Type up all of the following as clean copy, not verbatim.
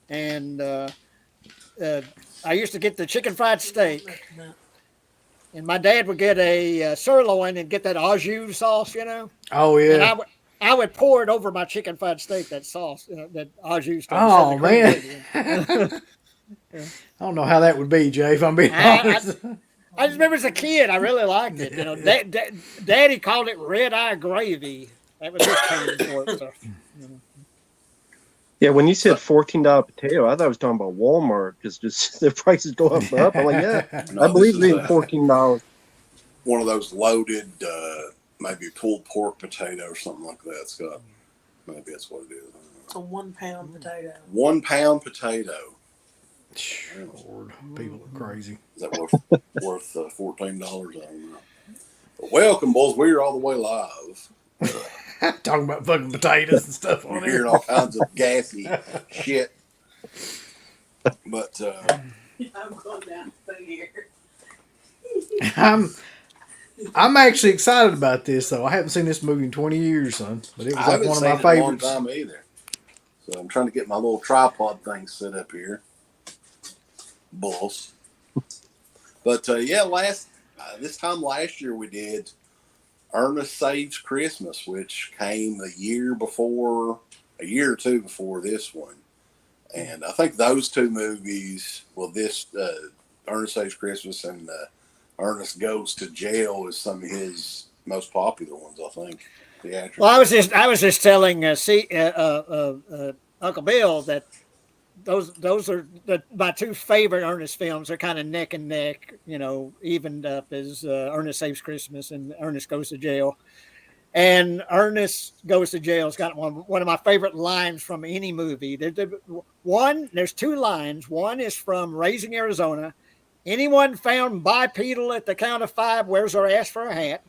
and uh, I used to get the chicken fried steak, and my dad would get a sirloin and get that au jus sauce, Oh and yeah. I would pour it over my chicken fried steak, that sauce, that au jus stuff instead of the Oh cream man. gravy. I Yeah. don't know how that would be, Jay. If I'm being I, honest. I just remember as a kid, I really liked it. Yeah. Daddy called it red eye gravy. That was his term for it. So, you know. Yeah, when you So said $14 potato, I thought I was talking about Walmart because just the prices go up and up. I'm like, yeah, I no, this believe is in $14. one of those loaded, maybe pulled pork potato or something like that. Scott. Maybe that's what it is. It's a 1 pound potato. 1 pound potato. Lord, people are crazy. Is that worth $14? I don't know. But welcome, boys. We're all the way live. Talking about fucking potatoes and stuff You're on hearing here. all kinds of gassy shit. But I'm going down through here. I'm I'm actually excited about this though. I haven't seen this movie in 20 years, son, but it was I like haven't one of seen my it in a long favorites. time either. So I'm trying to get my little tripod thing set up here. Bulls. But yeah, this time last year we did Ernest Saves Christmas, which came a year or two before this one. And I think those two movies, well, this Ernest Saves Christmas and Ernest Goes to Jail is some of his most popular ones, I think. Theatrical. Well, I was just telling Uncle Bill that those are my two favorite Ernest films. They're kind of neck and neck, evened up as Ernest Saves Christmas and Ernest Goes to Jail. And Ernest Goes to Jail's got one of my favorite lines from any movie. There's two lines. One is from Raising Arizona. Anyone found bipedal at the count of 5 wears their ass for a hat.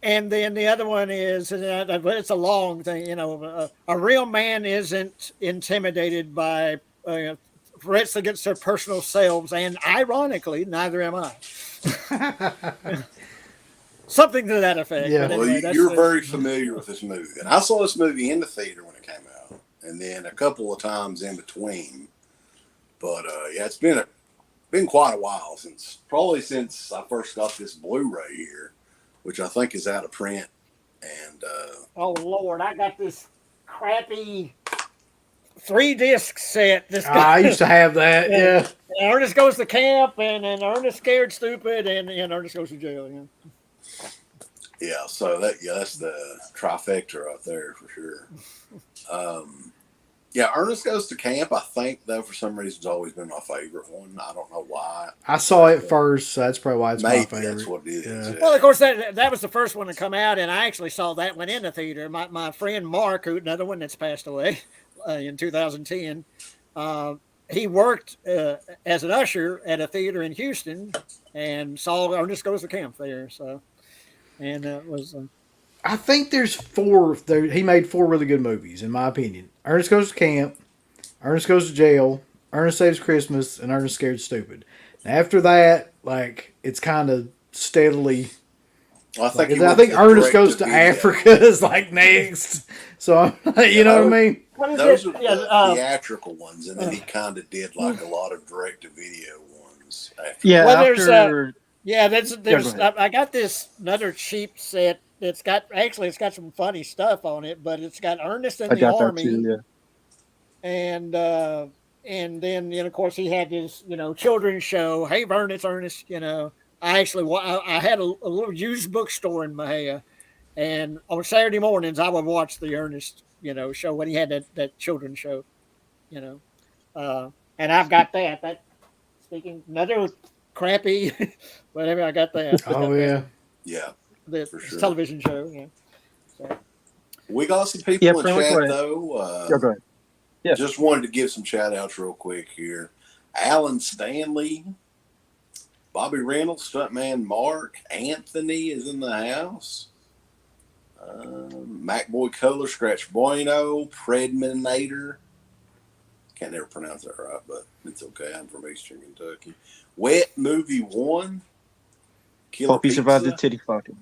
And then the other one is, it's a long thing, a real man isn't intimidated by threats against their personal selves, and ironically, neither am I. Something to that effect. Yeah. But Well, anyway, you're very familiar with this movie. And I saw this movie in the theater when it came out, and then a couple of times in between. But yeah, it's been quite a while probably since I first got this Blu-ray here, which I think is out of print. And oh Lord, I got this crappy 3-disc set. This I guy, used to have that. Yeah. Ernest Goes to Camp, and Ernest Scared Stupid, and Ernest Goes to Jail. yeah, so that's the trifecta right there for sure. Yeah, Ernest Goes to Camp, I think, though, for some reason, has always been my favorite one. I don't know why. I saw it first, so that's probably why it's my Maybe favorite. that's what it is. Yeah. Yeah. Well, of course, that was the first one to come out, and I actually saw that one in the theater. My friend Mark, another one that's passed away in 2010, he worked as an usher at a theater in Houston and saw Ernest Goes to Camp there. So, and it was. I think there's 4. He made 4 really good movies, in my opinion. Ernest Goes to Camp, Ernest Goes to Jail, Ernest Saves Christmas, and Ernest Scared Stupid. After that, like, it's kind of steadily. I think, I think Ernest Goes to Africa is like next. So, you know what I mean? What is Those it? are Yeah, the theatrical ones, and then he kind of did like a lot of direct-to-video ones. After. Yeah, well, after. there's go ahead. I got this another cheap set. It's got some funny stuff on it, but it's got Ernest in I the got that Army, too, yeah. and then of course he had his children's show. Hey, Vern, it's Ernest. I actually I had a little used bookstore in Mahia, and on Saturday mornings I would watch the Ernest show when he had that children's show. You know, and I've got that. That speaking another crappy, whatever. I got that. Oh, yeah. Yeah, The for sure. television show. Yeah. So. We got some people Yeah, in Frank, chat, go ahead. though. Yeah, go ahead. Yeah. Just wanted to give some shout-outs real quick here. Alan Stanley, Bobby Reynolds, Stuntman Mark, Anthony is in the house. MacBoy Color, Scratch Bueno, Predminator. Can't never pronounce that right, but it's okay. I'm from Eastern Kentucky. Wet Movie 1. Killer Hope he survived the Pizza. titty fucking.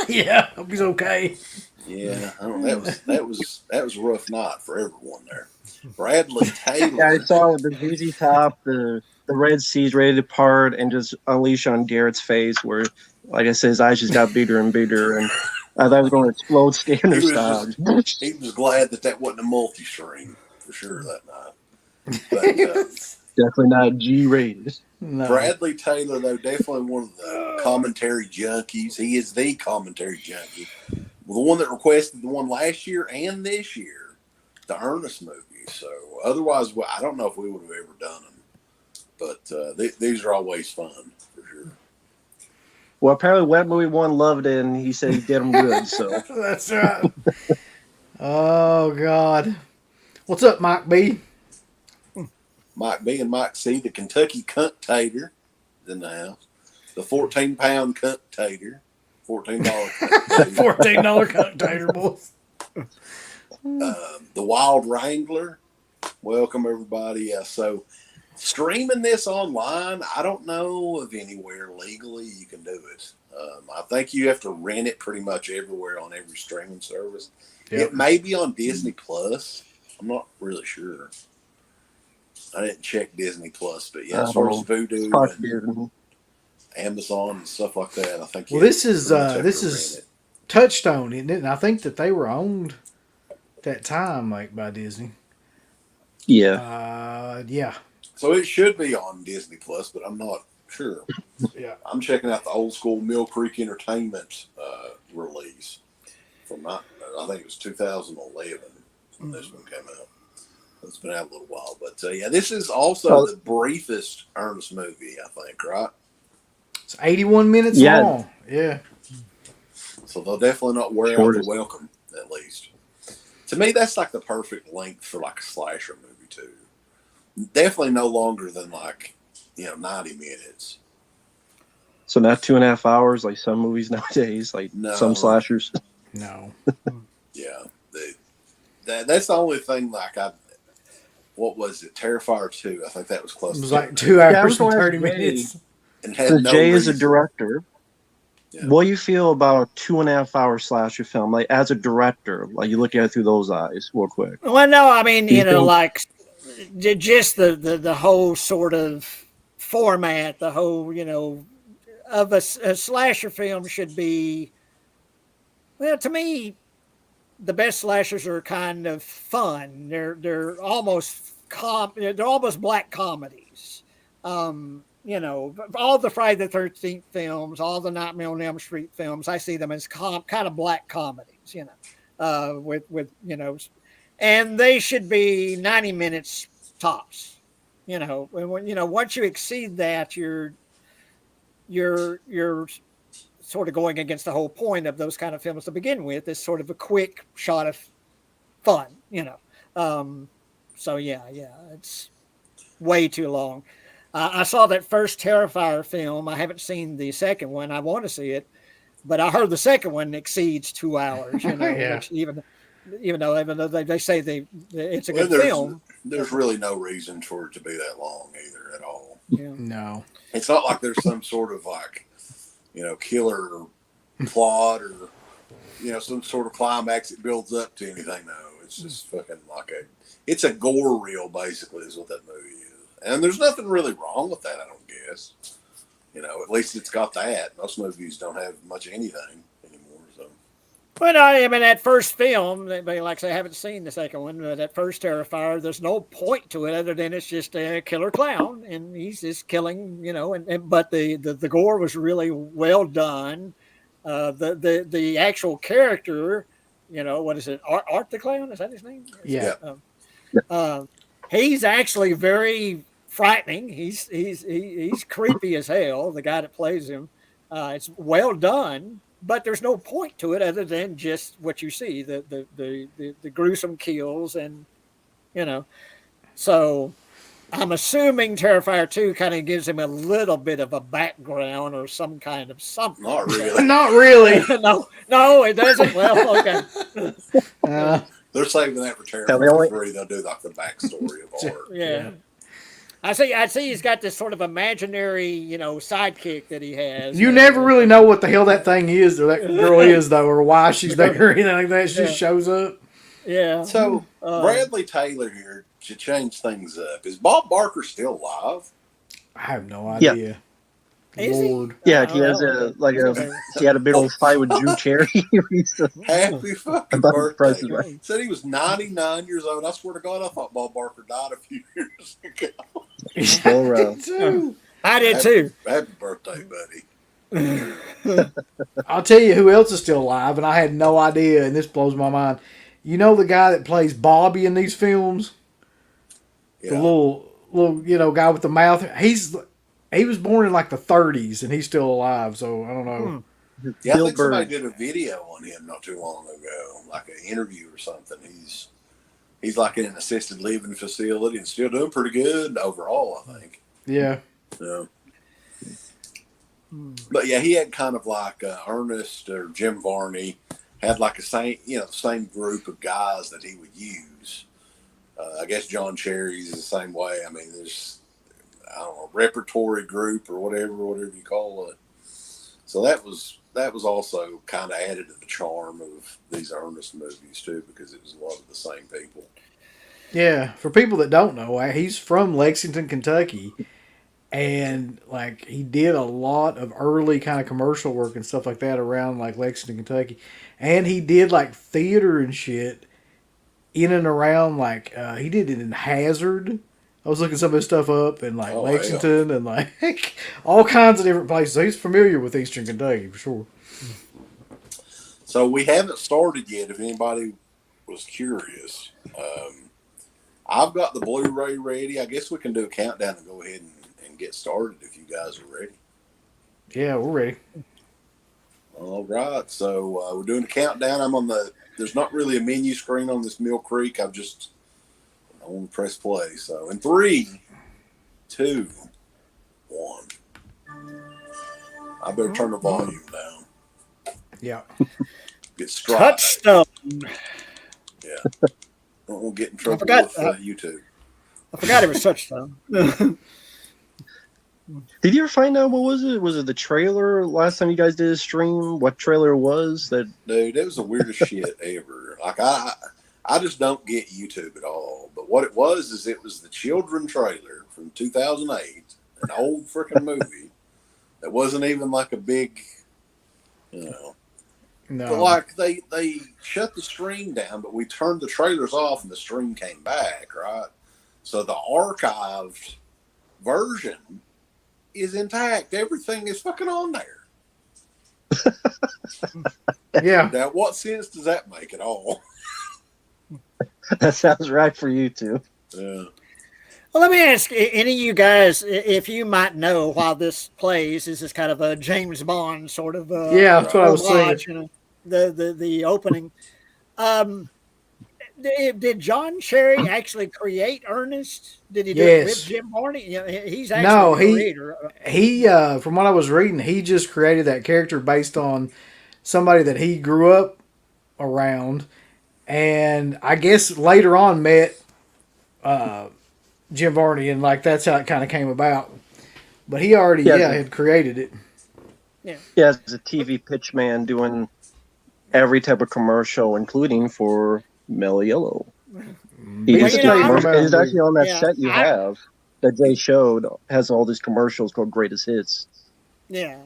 Yeah, hope he's okay. Yeah, I don't know, that was a rough night for everyone there. Bradley Yeah, I Taylor. saw the ZZ Top, the Red Sea's ready to part, and just unleash on Garrett's face, where, like I said, his eyes just got bigger and bigger, and I thought it was going to explode Scanner He was style. just he was glad that wasn't a multi-stream for sure that night. But Definitely not G-rated. No. Bradley Taylor, though, definitely one of the commentary junkies. He is the commentary junkie. Well, the one that requested the one last year and this year, the Ernest movie. So otherwise, well, I don't know if we would have ever done them. But these are always fun for sure. Well, apparently Wet Movie 1 loved it, and he said he did them good, so. That's right. Oh, God. What's up, Mike B? Mike B and Mike C, the Kentucky Cunt Tater, is in the house. The 14-pound Cunt Tater. $14 Cunt Tater. $14 cunt tater, boys. The Wild Wrangler. Welcome, everybody. So, streaming this online, I don't know of anywhere legally you can do it. I think you have to rent it pretty much everywhere on every streaming service. Yep. It may be on Disney Plus. I'm not really sure. I didn't check Disney Plus, but yeah, as far as Voodoo and Amazon and stuff like that, I think. Well, this is Touchstone, isn't it? And I think that they were owned that time, like, by Disney. Yeah. Yeah. So it should be on Disney Plus, but I'm not sure. Yeah. I'm checking out the old school Mill Creek Entertainment release from I think it was 2011 when this one came out. It's been out a little while, but yeah, this is also the briefest Ernest movie, I think, right? It's 81 minutes long. Yeah. So they'll definitely not wear out the welcome, at least. To me, that's like the perfect length for like a slasher movie too. Definitely no longer than 90 minutes. So not 2.5 hours like some movies nowadays, like some slashers. No. Yeah, that's the only thing. What was it? Terrifier 2. I think that was close. It was like 2 hours and 30 Jay. minutes. And had no Jay reason. is a director. Yeah. What do you feel about a 2.5 hour slasher film? Like, as a director, like, you look at it through those eyes real quick. Well, no, I mean, like just the whole sort of format, the whole, of a slasher film should be, well, to me, the best slashers are kind of fun. They're almost they're almost black comedies. All the Friday the 13th films, all the Nightmare on Elm Street films, I see them as kind of black comedies, with and they should be 90 minutes tops. Once you exceed that, you're sort of going against the whole point of those kind of films to begin with. Is sort of a quick shot of fun, So yeah, it's way too long. I saw that first Terrifier film. I haven't seen the second one. I want to see it, but I heard the second one exceeds 2 hours. Yeah. Which even though they say it's a good film. There's really no reason for it to be that long either at all. Yeah. No. It's not like there's some sort of killer plot or some sort of climax that builds up to anything. No, it's just fucking it's a gore reel basically is what that movie is. And there's nothing really wrong with that, I don't guess. At least it's got that. Most movies don't have much anything anymore. So, but I mean, that first film, like I say, I haven't seen the second one. But that first Terrifier, there's no point to it other than it's just a killer clown, and he's just killing, but the gore was really well done. The actual character, what is it? Art the Clown? Is that his name? Yeah. He's actually very frightening. He's creepy as hell. The guy that plays him, it's well done, but there's no point to it other than just what you see the gruesome kills and So I'm assuming Terrifier 2 kind of gives him a little bit of a background or some kind of something. Not really. Not really. no, it doesn't. Well, okay. They're saving that for Terrifier 3. They'll do the backstory of Art. Yeah. I see he's got this sort of imaginary, sidekick that he has. You never really know what the hell that thing is or that girl is though, or why she's there or anything like that. She just shows up. Yeah. So Bradley Taylor here to change things up. Is Bob Barker still alive? I have no idea. Is he? Lord. Yeah, he has he had a big old fight with Drew Cherry recently. Happy fucking About the Price is birthday. Right. Said he was 99 years old. I swear to God, I thought Bob Barker died a few years ago. He's still around. I did too. Happy birthday, buddy. I'll tell you who else is still alive, and I had no idea, and this blows my mind. You know the guy that plays Bobby in these films? Yeah. The little guy with the mouth. He was born in like the 30s, and he's still alive. So I don't know. Yeah, I Bill think somebody Burr. did a video on him not too long ago, like an interview or something. He's like in an assisted living facility and still doing pretty good overall, I think. Yeah. Yeah. But yeah, he had kind of like Ernest or Jim Varney had like the same group of guys that he would use. I guess John Cherry's the same way. I mean, there's repertory group or whatever you call it. So that was also kind of added to the charm of these Ernest movies too, because it was a lot of the same people. Yeah. For people that don't know, he's from Lexington, Kentucky. And like he did a lot of early kind of commercial work and stuff like that around like Lexington, Kentucky, and he did like theater and shit in and around like he did it in Hazard. I was looking some of his stuff up in like Lexington and like all kinds of different places. So he's familiar with Eastern Kentucky for sure. So we haven't started yet. If anybody was curious, I've got the Blu-ray ready. I guess we can do a countdown and go ahead and get started if you guys are ready. Yeah, we're ready. All right, so we're doing a countdown. There's not really a menu screen on this Mill Creek. I want to press play. So in 3, 2, 1. I better turn the volume down. Yeah. Get strike. Touchstone. Yeah. Don't want to get in trouble with YouTube. I forgot it was Touchstone. Did you ever find out what was it? Was it the trailer last time you guys did a stream? What trailer it was that? Dude, it was the weirdest shit ever. Like I just don't get YouTube at all. But what it was is it was the children trailer from 2008, an old freaking movie that wasn't even like a big, No. But like they shut the stream down, but we turned the trailers off and the stream came back, right? So the archived version is intact. Everything is fucking on there. Yeah. Now, what sense does that make at all? That sounds right for you two. Yeah. Well, let me ask any of you guys if you might know while this plays. This is kind of a James Bond sort of. Yeah, that's what I was saying. You know, the opening. Did John Cherry actually create Ernest? Did he do it with Jim Varney? You know, he's actually the creator. He from what I was reading, he just created that character based on somebody that he grew up around, and I guess later on met Jim Varney, and like that's how it kind of came about. But he already had created it. Yeah, as a TV pitch man doing every type of commercial, including for Mellow Yellow. He's actually on that set you have that Jay showed, has all these commercials called Greatest Hits. Yeah.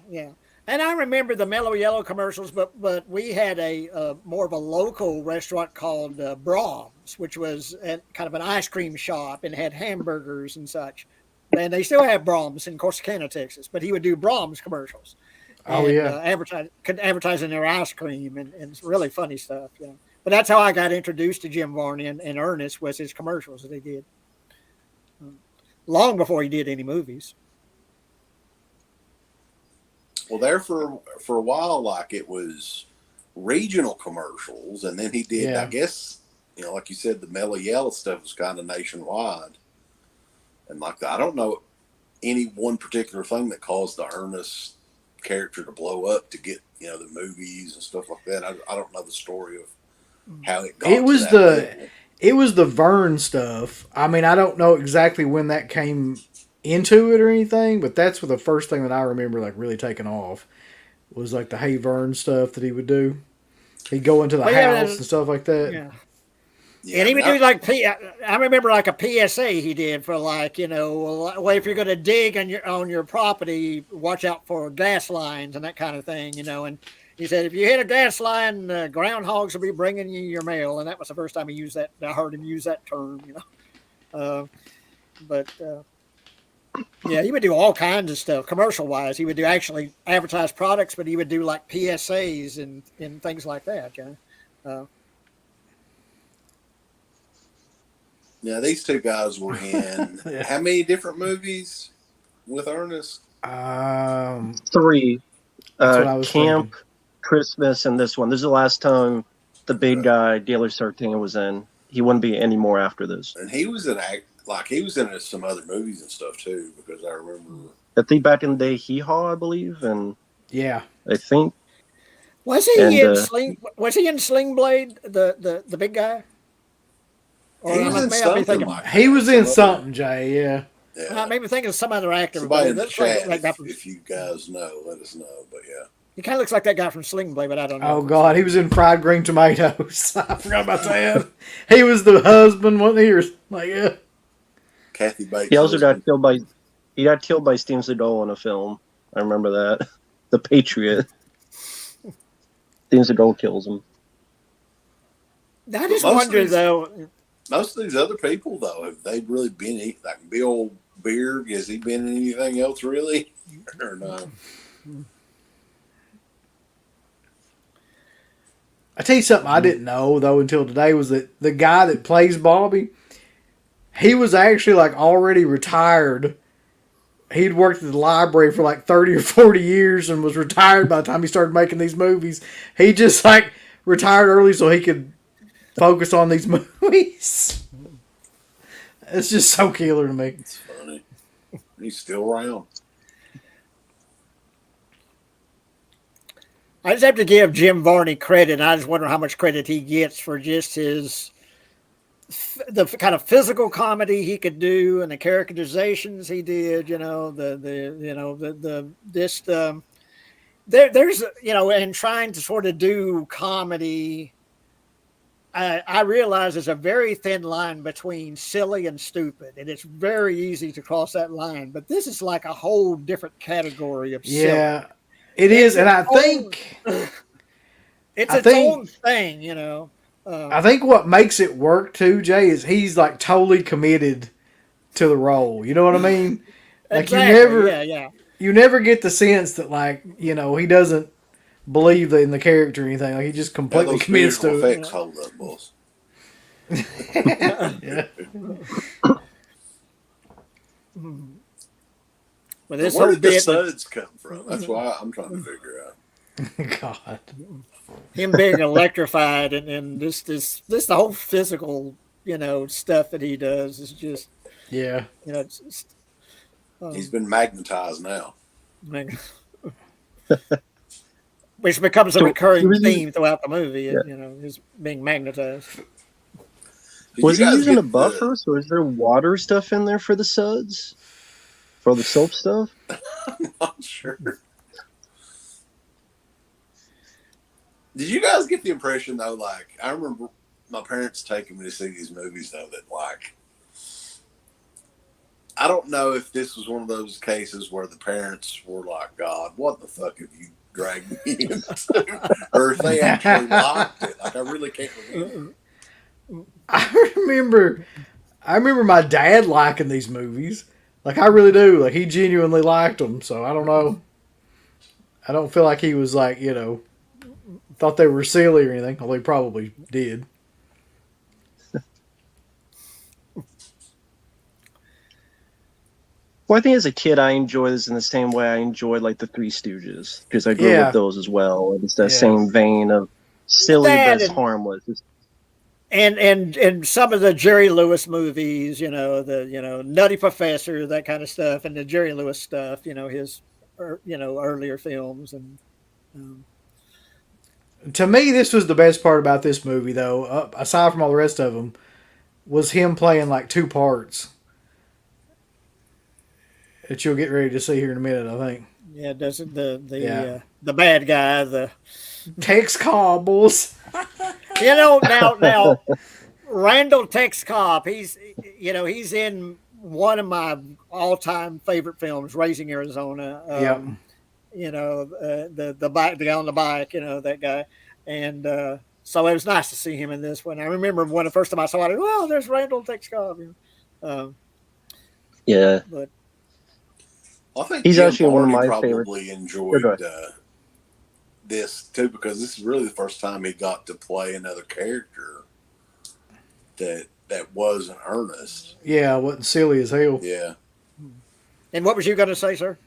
And I remember the Mellow Yellow commercials, but we had a more of a local restaurant called Brahms, which was kind of an ice cream shop and had hamburgers and such. And they still have Brahms in Corsicana, Texas, but he would do Brahms commercials. Advertising their ice cream and it's really funny stuff. Yeah. But that's how I got introduced to Jim Varney and Ernest was his commercials that he did. Long before he did any movies. Well, there for a while, like it was regional commercials, and then he did, I guess, like you said, the Mellow Yellow stuff was kind of nationwide. And like I don't know any one particular thing that caused the Ernest character to blow up to get, the movies and stuff like that. I don't know the story of how it got. It was the Vern stuff. I mean, I don't know exactly when that came into it or anything, but that's the first thing that I remember like really taking off was like the Hey Vern stuff that he would do. He'd go into the house and stuff like that. Yeah. Yeah, And I he mean, would do like I remember like a PSA he did for like, you know, well, if you're going to dig on your property, watch out for gas lines and that kind of thing, you know. And he said if you hit a gas line, groundhogs will be bringing you your mail. And that was the first time he used that. I heard him use that term, you know. But yeah, he would do all kinds of stuff commercial wise. He would do actually advertise products, but he would do like PSAs and things like that, you know. yeah, these two guys were in Yeah. how many different movies with Ernest? 3. That's what I was Camp, thinking. Christmas, and this one. This is the last time the big guy, Daily Sartain, was in. He wouldn't be any more after this. And he was in he was in some other movies and stuff too, because I remember. I think back in the day, Hee Haw, I believe, and Yeah. I think Was he in Sling Blade, the big guy? Or He was in something like He was in something, Jay. Yeah. Yeah. I maybe think of some other actor. Somebody in the Looks like chat, that from, if you guys know, let us know. But yeah, he kind of looks like that guy from Sling Blade, but I don't know. Oh God, he was in Fried Green Tomatoes. I forgot about that. He was the husband, wasn't he? Or like, yeah. Kathy Bates. he also got killed by Steven Seagal in a film. I remember that. The Patriot. Steven Seagal kills him. I just wonder though. Most of these other people, though, have they really been like Bill Beard? Has he been in anything else really, or no? I tell you something I didn't know though until today was that the guy that plays Bobby, he was actually like already retired. He'd worked at the library for like 30 or 40 years and was retired by the time he started making these movies. He just like retired early so he could focus on these movies. It's just so killer to me. It's funny. He's still around. I just have to give Jim Varney credit. I just wonder how much credit he gets for just the kind of physical comedy he could do and the characterizations he did. You know, there's you know, and trying to sort of do comedy. I realize there's a very thin line between silly and stupid, and it's very easy to cross that line. But this is like a whole different category of silly. Yeah, it is, and I think it's its own thing, you know. I think what makes it work too, Jay, is he's like totally committed to the role. You know what I mean? Like exactly. You never get the sense that like you know he doesn't believe in the character or anything. Like he just completely commits to it. Effects hold up, boss. Yeah. Well, this where whole did the bit, suds come from? That's why I'm trying to figure out. God. him being electrified and this the whole physical, you know, stuff that he does is just, Yeah. you know, it's just, He's been magnetized now. which becomes a recurring theme throughout the movie. You know, is being magnetized. Was he using a buffer? So is there water stuff in there for the suds? For the soap stuff? I'm not sure. Did you guys get the impression though? Like, I remember my parents taking me to see these movies though. That like, I don't know if this was one of those cases where the parents were like, "God, what the fuck have you dragged me into?" Or if they actually liked it. Like, I really can't remember. I remember my dad liking these movies. Like I really do. Like he genuinely liked them. So I don't know. I don't feel like he was like, you know, thought they were silly or anything. Although he probably did. Well, I think as a kid, I enjoyed this in the same way I enjoyed like the Three Stooges because I grew up with those as well. It's that same vein of silly but harmless. And some of the Jerry Lewis movies, you know, Nutty Professor, that kind of stuff, and the Jerry Lewis stuff, you know, his, you know, earlier films. And to me, this was the best part about this movie, though, aside from all the rest of them, was him playing like two parts. that you'll get ready to see here in a minute, I think. Yeah, doesn't the Yeah. the bad guy, the Tex Cobbles. now Randall Tex Cobb, he's in one of my all-time favorite films, Raising Arizona. Yep. The guy on the bike, that guy, and so it was nice to see him in this one. I remember when the first time I saw it, well, there's Randall Tex Cobb. Yeah, but I think he's Jim actually one of Varney my probably favorites. enjoyed this too, because this is really the first time he got to play another character that wasn't Ernest. Yeah, wasn't silly as hell. Yeah. And what was you going to say, sir?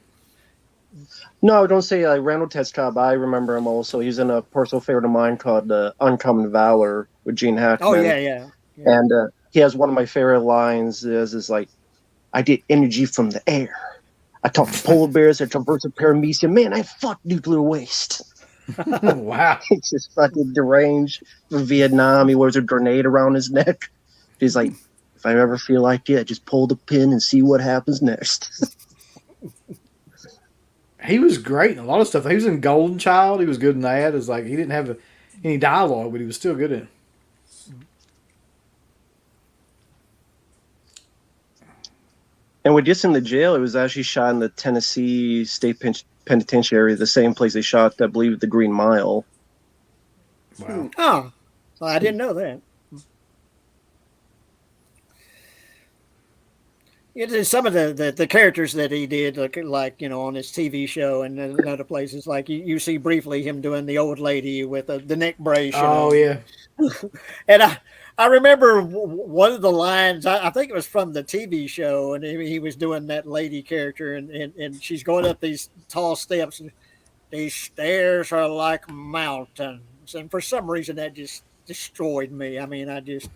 No, don't say Randall Tescobb. I remember him also. He's in a personal favorite of mine called Uncommon Valor with Gene Hackman. Oh, yeah. And he has one of my favorite lines is like, I get energy from the air. I talk to polar bears. I traverse the paramecia. Man, I fuck nuclear waste. Wow. He's just fucking deranged from Vietnam. He wears a grenade around his neck. He's like, if I ever feel like it, I just pull the pin and see what happens next. He was great in a lot of stuff. He was in Golden Child. He was good in that. It's like he didn't have any dialogue, but he was still good in it. And with this in the jail, it was actually shot in the Tennessee State Penitentiary, the same place they shot, I believe, The Green Mile. Wow. Oh, well, I didn't know that. It is some of the characters that he did, like on his TV show and in other places. Like you see briefly him doing the old lady with the neck brace. Oh, yeah. And I remember one of the lines. I think it was from the TV show, and he was doing that lady character, and she's going up these tall steps. And these stairs are like mountains, and for some reason that just destroyed me. I mean, I just.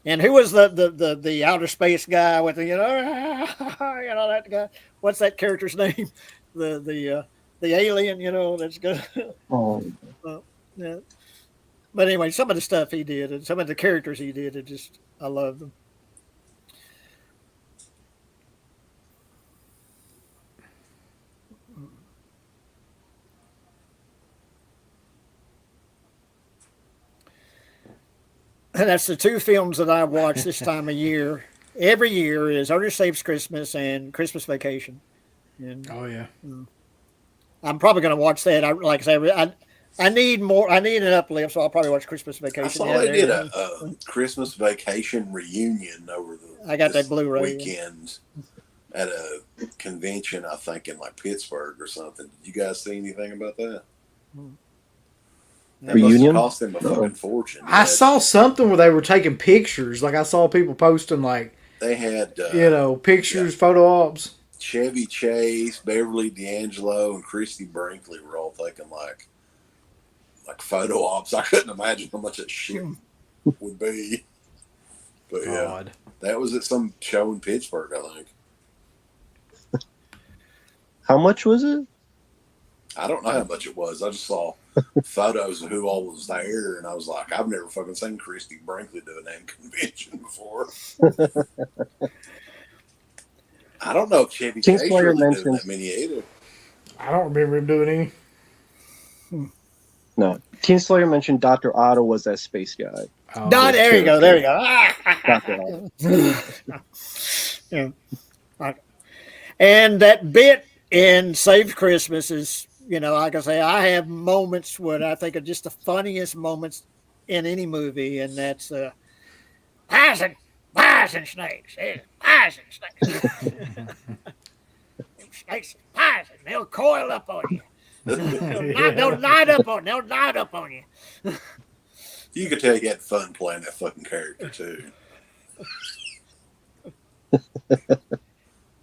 And who was the outer space guy with the that guy? What's that character's name? The alien, that's good. Oh. Yeah. But anyway, some of the stuff he did and some of the characters he did, I love them. And that's the two films that I watch this time of year. Every year is Ernest Saves Christmas and Christmas Vacation. And Oh, yeah. I'm probably going to watch that. Like I say, I need more. I need an uplift, so I'll probably watch Christmas Vacation. I saw they did a Christmas Vacation reunion over I got that Blu-ray weekend at a convention, I think in like Pittsburgh or something. Did you guys see anything about that? That reunion cost them a fucking fortune. I saw something where they were taking pictures. Like I saw people posting like they had pictures, photo ops. Chevy Chase, Beverly D'Angelo, and Christy Brinkley were all taking like photo ops. I couldn't imagine how much that shit would be. But yeah, that was at some show in Pittsburgh, I think. How much was it? I don't know how much it was. I just saw photos of who all was there, and I was like, I've never fucking seen Christy Brinkley do a damn convention before. I don't know if Chevy Chase really doing that many either. I don't remember him doing any. No. Teen Slayer mentioned Dr. Otto was that space guy. Oh, there you go. Dr. Otto. Yeah. And that bit in Saved Christmas is, like I say, I have moments when I think are just the funniest moments in any movie, and that's poison snakes, poison snakes. Snakes are poison. They'll coil up on you. They'll knot up on you. You could tell you had fun playing that fucking character too.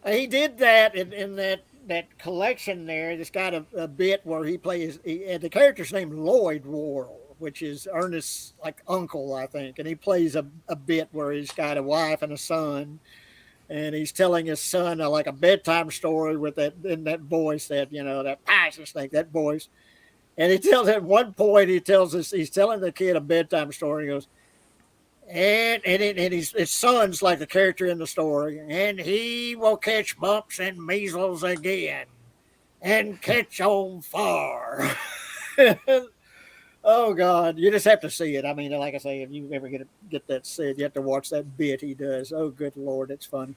He did that in that collection there. It's got a bit where he plays. The character's named Lloyd Worrell, which is Ernest's uncle, I think, and he plays a bit where he's got a wife and a son, and he's telling his son like a bedtime story with that voice that poison snake, that voice. And he tells at one point he's telling the kid a bedtime story. He goes, and his son's like the character in the story, and he will catch bumps and measles again, and catch on fire. Oh God, you just have to see it. I mean, like I say, if you ever get that said, you have to watch that bit he does. Oh, good Lord, it's funny.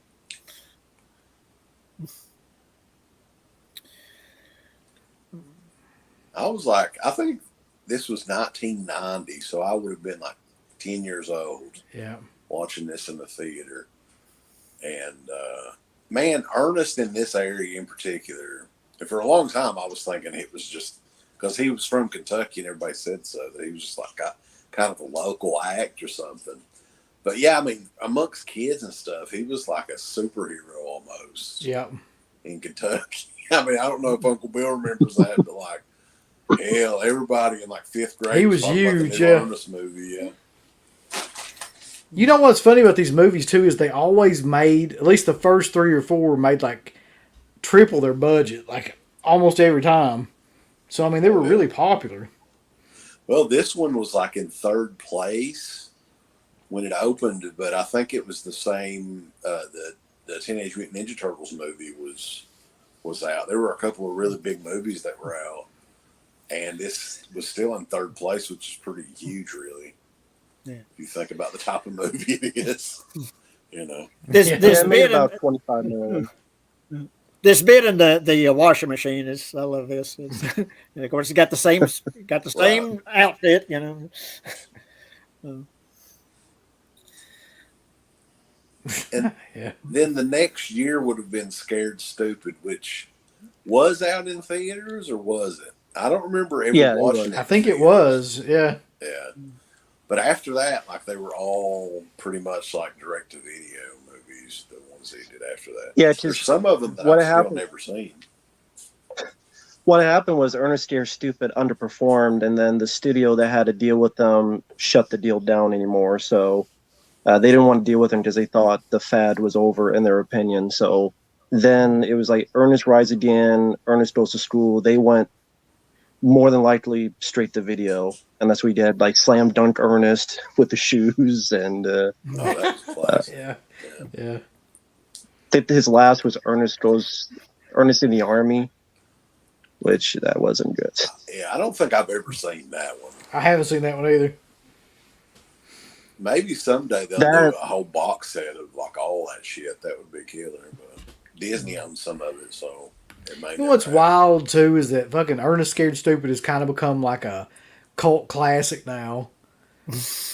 I was like, I think this was 1990, so I would have been like 10 years old. Yeah. Watching this in the theater. And man, Ernest in this area in particular, and for a long time I was thinking it was just because he was from Kentucky and everybody said so, that he was just like kind of a local act or something. But yeah, I mean, amongst kids and stuff, he was like a superhero almost. Yeah. In Kentucky. I mean, I don't know if Uncle Bill remembers that, but like, hell, everybody in like fifth grade he was talking about huge. the new Yeah. Ernest movie. Yeah. You know what's funny about these movies too is they always made, at least the first 3 or 4 were made like triple their budget, like almost every time. So I mean, they were really popular. Well, this one was like in third place when it opened, but I think it was the same. The Teenage Mutant Ninja Turtles movie was out. There were a couple of really big movies that were out, and this was still in third place, which is pretty huge, really. Yeah. If you think about the type of movie it is, you know. This made about 25 million. This bit in the washing machine is, I love this. It's, and of course, it's got the same outfit, you know. And then the next year would have been Scared Stupid, which was out in theaters, or was it? I don't remember ever watching it. I think it was, yeah. Yeah. But after that, like, they were all pretty much like direct-to-video movies, the ones he did after that. Yeah, there's some of them that I've still never seen. What happened was Ernest Scared Stupid underperformed, and then the studio that had to deal with them shut the deal down anymore. So they didn't want to deal with him because they thought the fad was over, in their opinion. So then it was like Ernest Rise Again, Ernest Goes to School. They went more than likely straight to video, and that's what we did, like Slam Dunk Ernest with the shoes, and yeah. His last was Ernest in the Army, which that wasn't good. Yeah, I don't think I've ever seen that one. I haven't seen that one either. Maybe someday they'll do a whole box set of like all that shit. That would be killer. But Disney owns some of it, so it may. You know what's wild too is that fucking Ernest Scared Stupid has kind of become like a cult classic now.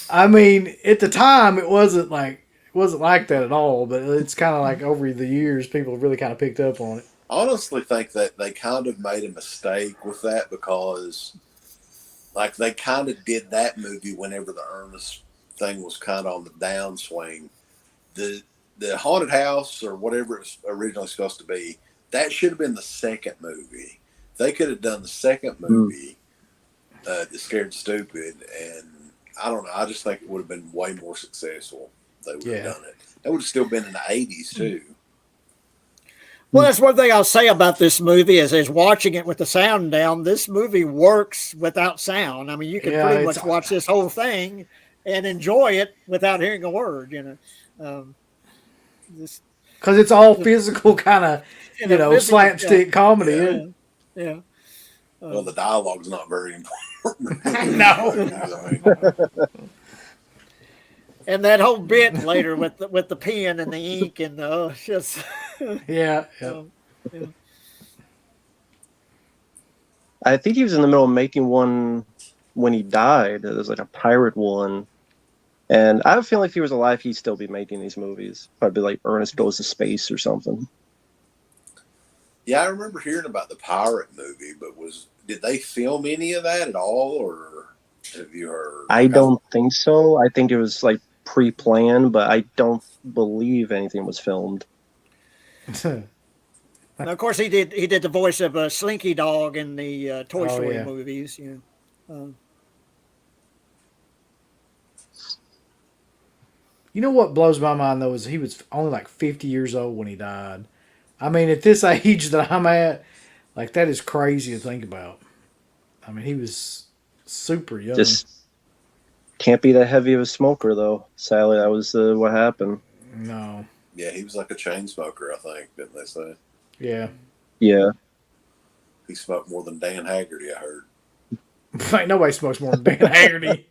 I mean, at the time it wasn't like that at all, but it's kind of like over the years people have really kind of picked up on it. I honestly think that they kind of made a mistake with that, because like they kind of did that movie whenever the Ernest thing was kind of on the downswing. The haunted house, or whatever it was originally supposed to be, that should have been the second movie. They could have done the second movie, The Scared Stupid, and I don't know. I just think it would have been way more successful. They would have done it. That would have still been in the 80s too. Well, that's one thing I'll say about this movie is watching it with the sound down. This movie works without sound. I mean, you can pretty much watch this whole thing and enjoy it without hearing a word, you know. Because it's all physical kind of, slapstick comedy. Yeah. Well, the dialogue's not very important. No. And that whole bit later with the pen and the ink and just yeah. I think he was in the middle of making one when he died. It was like a pirate one, and I have a feeling if he was alive, he'd still be making these movies. Probably like Ernest Goes to Space or something. Yeah, I remember hearing about the pirate movie, but did they film any of that at all, or have you heard? I don't think so. I think it was like pre-planned, but I don't believe anything was filmed. And of course, he did the voice of Slinky Dog in the Toy Story movies. You know. You know what blows my mind though is he was only like 50 years old when he died. I mean, at this age that I'm at, like, that is crazy to think about. I mean, he was super young. Can't be that heavy of a smoker, though. Sadly, that was what happened. No. Yeah, he was like a chain smoker, I think, didn't they say? Yeah. Yeah. He smoked more than Dan Haggerty, I heard. Ain't nobody smokes more than Dan Haggerty.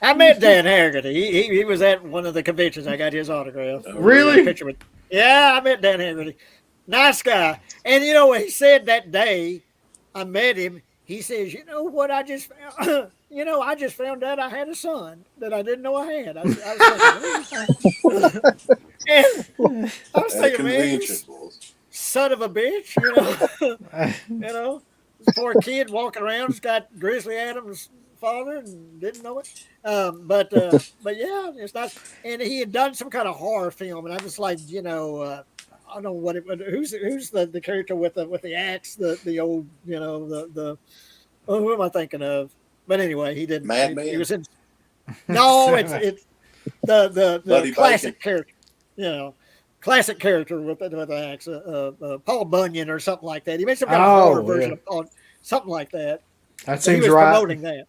I met Dan Haggerty. He was at one of the conventions. I got his autograph. Oh, Really? A picture with. Yeah, I met Dan Haggerty. Nice guy. And you know what he said that day? I met him. He says, "You know what? I just found. I just found out I had a son that I didn't know I had." I was and I was At a thinking, man, convention, son of a bitch. This poor kid walking around has got Grizzly Adams' father and didn't know it. But yeah, it's nice. And he had done some kind of horror film, and I was like, I don't know what it was. Who's the character with the axe, the old, who am I thinking of? But anyway, he didn't. Madman? He was in. No, it's the classic Bacon. character. Classic character with the axe, Paul Bunyan or something like that. He made some kind of horror version of Paul, something like that. That So he seems was right. promoting that.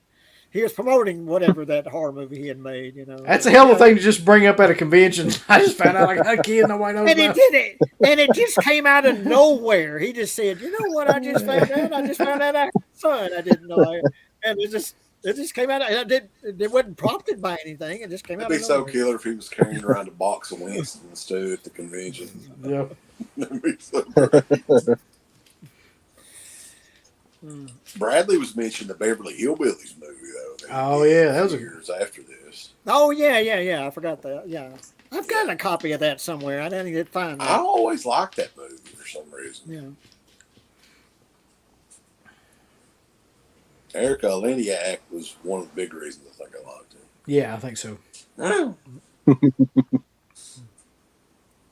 He was promoting whatever that horror movie he had made. That's a hell of a thing to just bring up at a convention. I just found out I got a kid, nobody knows And he about. did it, and it just came out of nowhere. He just said, "You know what? I just found out. I just found out I had a son. I didn't know." And it just came out. And it wasn't prompted by anything. It just came out. It'd be of so nowhere. killer if he was carrying around a box of Winston's too at the convention. Yeah. That'd be so great. Bradley was mentioning the Beverly Hillbillies movie though. Oh yeah, that was years after this. Oh yeah. I forgot that. Yeah, I've got a copy of that somewhere. I didn't get find I that. always liked that movie for some reason. Yeah. Erica Leniak was one of the big reasons I think I liked it. Yeah, I think so.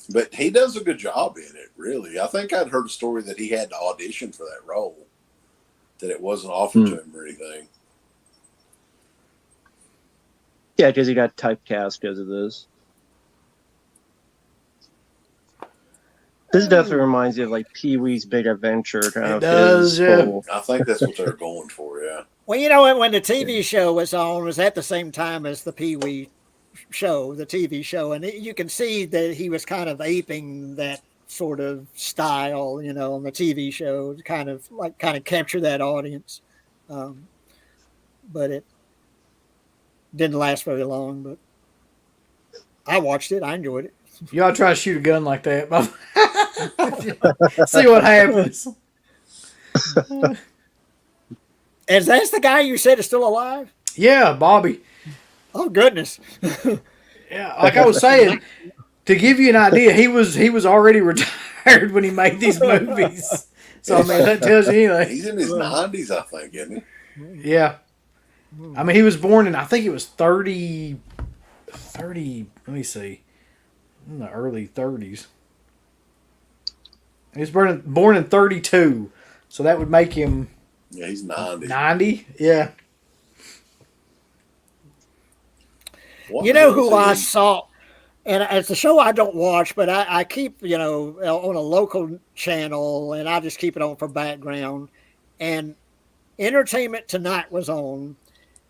But he does a good job in it, really. I think I'd heard a story that he had to audition for that role, that it wasn't offered to him or anything. Yeah, because he got typecast because of this. This definitely reminds you of like Pee-wee's Big Adventure. Kind It of does, yeah. I think that's what they're going for, yeah. Well, when the TV show was on, it was at the same time as the Pee Wee show, the TV show, and you can see that he was kind of aping that sort of style, on the TV show, to kind of capture that audience. But it didn't last very long. But I watched it. I enjoyed it. You ought to try to shoot a gun like that. See what happens. Is that the guy you said is still alive? Yeah, Bobby. Oh goodness. Yeah, like I was saying, to give you an idea, he was already retired when he made these movies. So I mean, that tells you anything. He's in his 90s, I think, isn't he? Yeah. I mean, he was born in, I think it was 30, let me see, in the early 30s. He was born in 32, so that would make him... Yeah, he's 90. 90? Yeah. What You know was who he I in? saw, and it's a show I don't watch, but I keep, on a local channel, and I just keep it on for background. And Entertainment Tonight was on,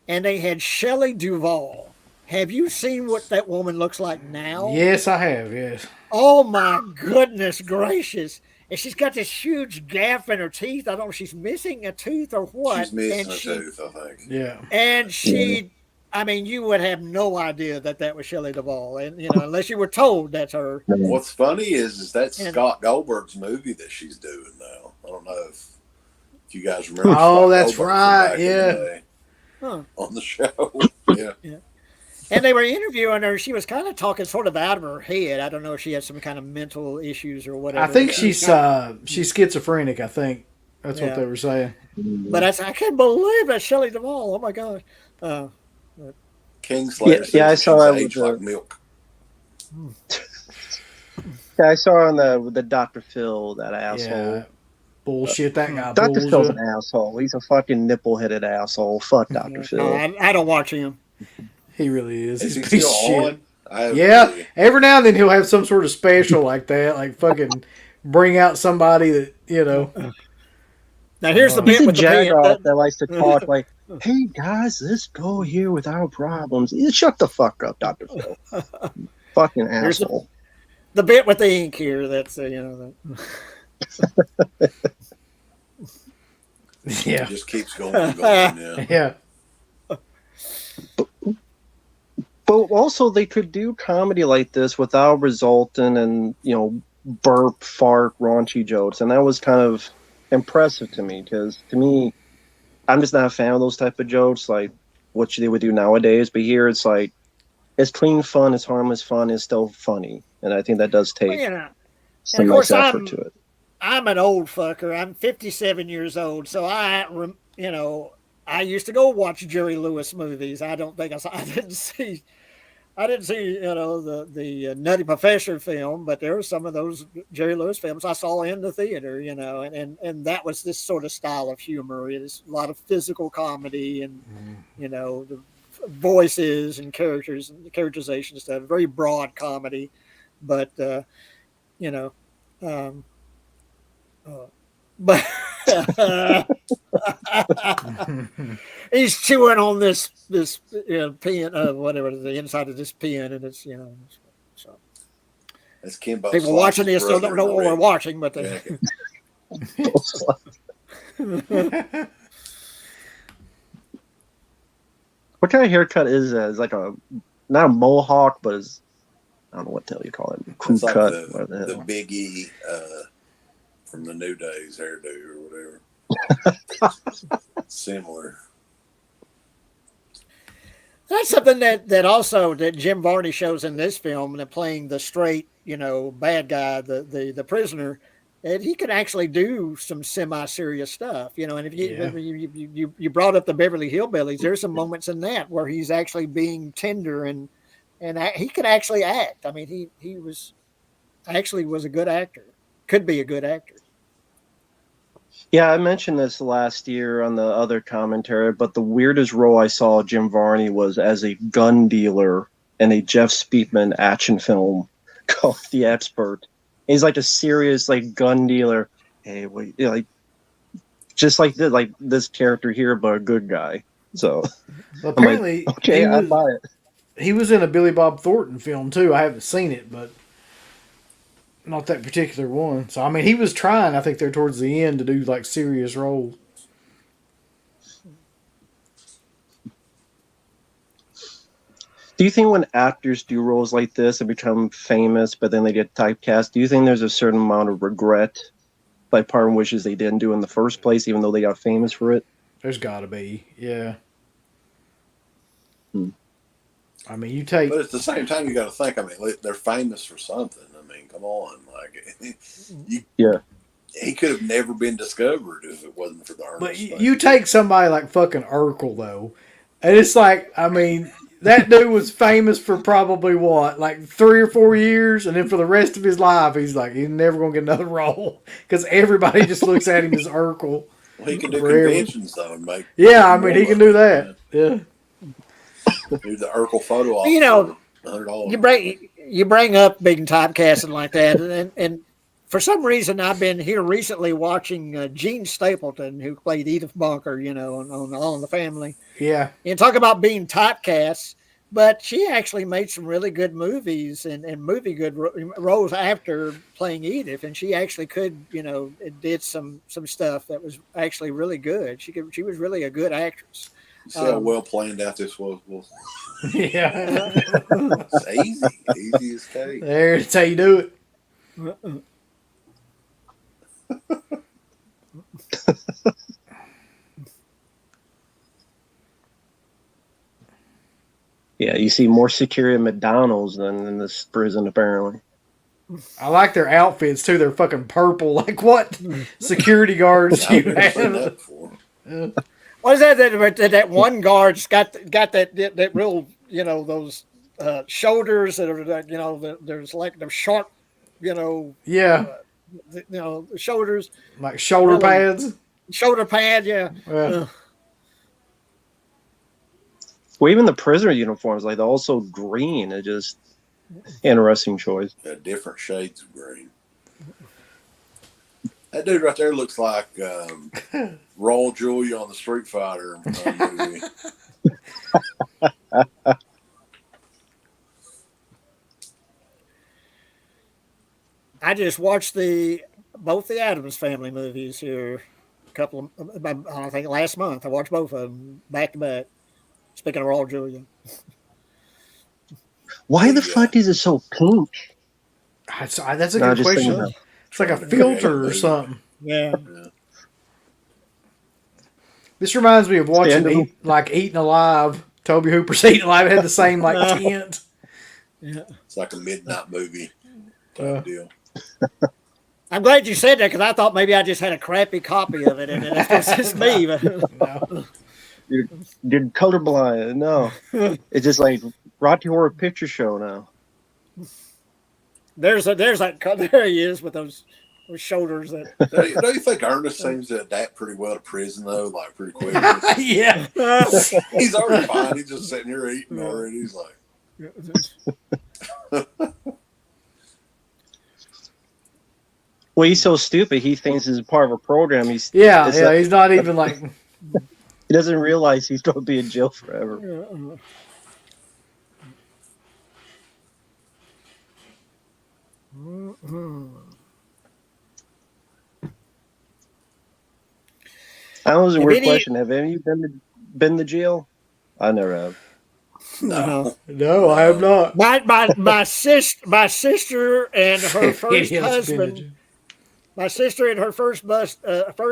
and they had Shelley Duvall. Have you seen what that woman looks like now? Yes, I have, yes. Oh my goodness gracious. And she's got this huge gap in her teeth. I don't know if she's missing a tooth or what. She's missing and a tooth, I think. Yeah. And you would have no idea that was Shelley Duvall, and unless you were told that's her. What's funny is that's Scott Goldberg's movie that she's doing now. I don't know if you guys remember. Oh, Scott that's Goldberg from right, back in yeah. the day on the show. Yeah. And they were interviewing her. She was kind of talking sort of out of her head. I don't know if she had some kind of mental issues or whatever. I think she's schizophrenic, I think. That's what they were saying. But I can't believe that Shelley Duvall. Oh my gosh. Kingslayer. Yeah, I saw it age with like milk. Yeah, I saw on the Dr. Phil, that asshole. Yeah. Bullshit, that guy. Dr. bullshit. Phil's an asshole. He's a fucking nipple-headed asshole. Fuck Dr. Phil. No, I don't watch him. He really is. Is He's he a piece of still shit. on? Yeah, every now and then he'll have some sort of special like that, like fucking bring out somebody that Now here's the He's bit a with the pen. jagoff that likes to talk like, "Hey guys, let's go here without problems." Shut the fuck up, Dr. Phil. Fucking asshole. The bit with the ink here. That's Yeah. It just keeps going and going. Yeah. But also, they could do comedy like this without resulting in, burp, fart, raunchy jokes. And that was kind of impressive to me because, to me, I'm just not a fan of those type of jokes, like what they would do nowadays. But here, it's like, it's clean fun, it's harmless fun, it's still funny. And I think that does take some nice effort to it. I'm an old fucker. I'm 57 years old. So I used to go watch Jerry Lewis movies. I didn't see the Nutty Professor film, but there were some of those Jerry Lewis films I saw in the theater, and that was this sort of style of humor. It's a lot of physical comedy and the voices and characters and the characterization stuff. Very broad comedy, but but he's chewing on this pen, whatever, the inside of this pen, and it's so. That's Kimbo. People watching this still don't know what we're watching, but they. What kind of haircut is that? It's like not a mohawk, but I don't know what the hell you call it. Crew it's like cut. The Biggie from the New Days hairdo or whatever. Similar. That's something that also that Jim Varney shows in this film, and playing the straight, bad guy, the prisoner, and he could actually do some semi-serious stuff, and if you brought up the Beverly Hillbillies, there's some moments in that where he's actually being tender and he could actually act. I mean, he was a good actor, could be a good actor. Yeah, I mentioned this last year on the other commentary, but the weirdest role I saw Jim Varney was as a gun dealer in a Jeff Speakman action film called The Expert. He's like a serious gun dealer. Hey, wait, just like this character here, but a good guy. So well, apparently, okay, I buy it. He was in a Billy Bob Thornton film too. I haven't seen it, but not that particular one. So I mean, he was trying. I think there towards the end to do serious roles. Do you think when actors do roles like this and become famous, but then they get typecast, do you think there's a certain amount of regret, like part of wishes they didn't do in the first place, even though they got famous for it? There's got to be, yeah. I mean, you take, but at the same time, you got to think. I mean, they're famous for something. I mean, come on, he could have never been discovered if it wasn't for the Ernest. But you take somebody like fucking Urkel though, and it's I mean. That dude was famous for probably 3 or 4 years, and then for the rest of his life, he's never gonna get another role because everybody just looks at him as Urkel. Well, he can do conventions though and make. Yeah, I mean he can do that. Yeah. Do the Urkel photo op. You bring up being typecasting like that, and for some reason I've been here recently watching Gene Stapleton, who played Edith Bunker, on All in the Family. Yeah. And talk about being typecast, but she actually made some really good movies and good roles after playing Edith, and she actually could, did some stuff that was actually really good. She was really a good actress. See how well planned out this was. Yeah. It's easy as cake. That's how you do it. Yeah, you see more security at McDonald's than in this prison, apparently. I like their outfits too. They're fucking purple. What security guards you have? What is that one guard's got that real, those shoulders that are, there's the sharp, yeah. The shoulders. Like shoulder pads? Shoulder pad, yeah. Well, even the prisoner uniforms, they're also green. It's just interesting choice. Yeah, different shades of green. That dude right there looks like Raw Julia on the Street Fighter movie. I just watched both the Addams Family movies here. A couple of, I think last month I watched both of them back to back. Speaking of Raw Julia. Why the fuck is it so pink? That's a good question. It's like a filter or something. Yeah. This reminds me of watching Eating Alive. Toby Hooper's Eating Alive had the same tint. Yeah. It's like a midnight movie type deal. I'm glad you said that because I thought maybe I just had a crappy copy of it and it was just me. No. You're colorblind. No. It's just like Rocky Horror Picture Show now. There he is with those shoulders. Don't you think Ernest seems to adapt pretty well to prison though? Like pretty quick. Yeah. He's already fine. He's just sitting here eating already. He's like. Well, he's so stupid. He thinks it's part of a program. He's not even like. He doesn't realize he's going to be in jail forever. That was a weird question. Have any of you been to jail? I never have. No, I have not. My sister and her first husband. My sister and her first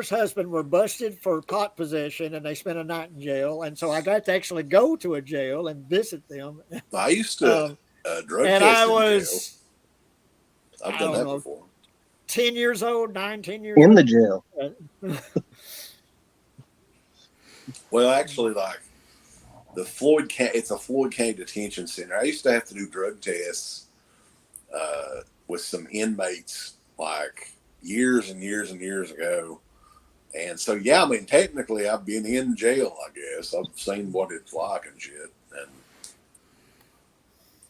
husband were busted for pot possession, and they spent a night in jail. And so I got to actually go to a jail and visit them. I used to drug and test I in was, jail. I've done that before. 10 years old, 19 years in old. the jail. Well, actually, like it's a Floyd County Detention Center. I used to have to do drug tests with some inmates, like years and years and years ago. And so, yeah, I mean, technically I've been in jail, I guess. I've seen what it's like and shit. And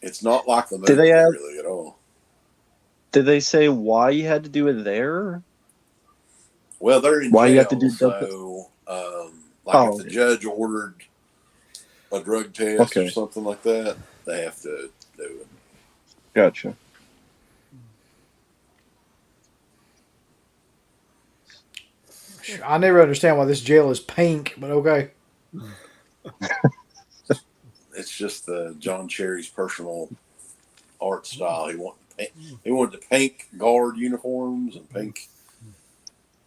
it's not like the movie really at all. Did they say why you had to do it there? Well, they're in why jail, you have to do so if the judge ordered a drug test or something like that, they have to do it. Gotcha. I never understand why this jail is pink, but okay. It's just John Cherry's personal art style. He wanted the pink guard uniforms and pink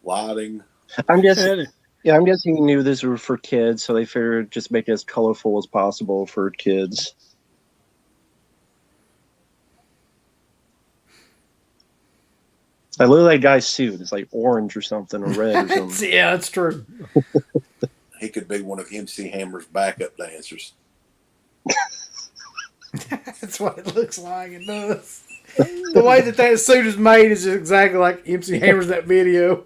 lighting. I'm guessing he knew this were for kids, so they figured just make it as colorful as possible for kids. I look like that guy's suit. It's like orange or something, or red or something. Yeah, that's true. He could be one of MC Hammer's backup dancers. That's what it looks like. It does. The way that suit is made is exactly like MC Hammer's that video.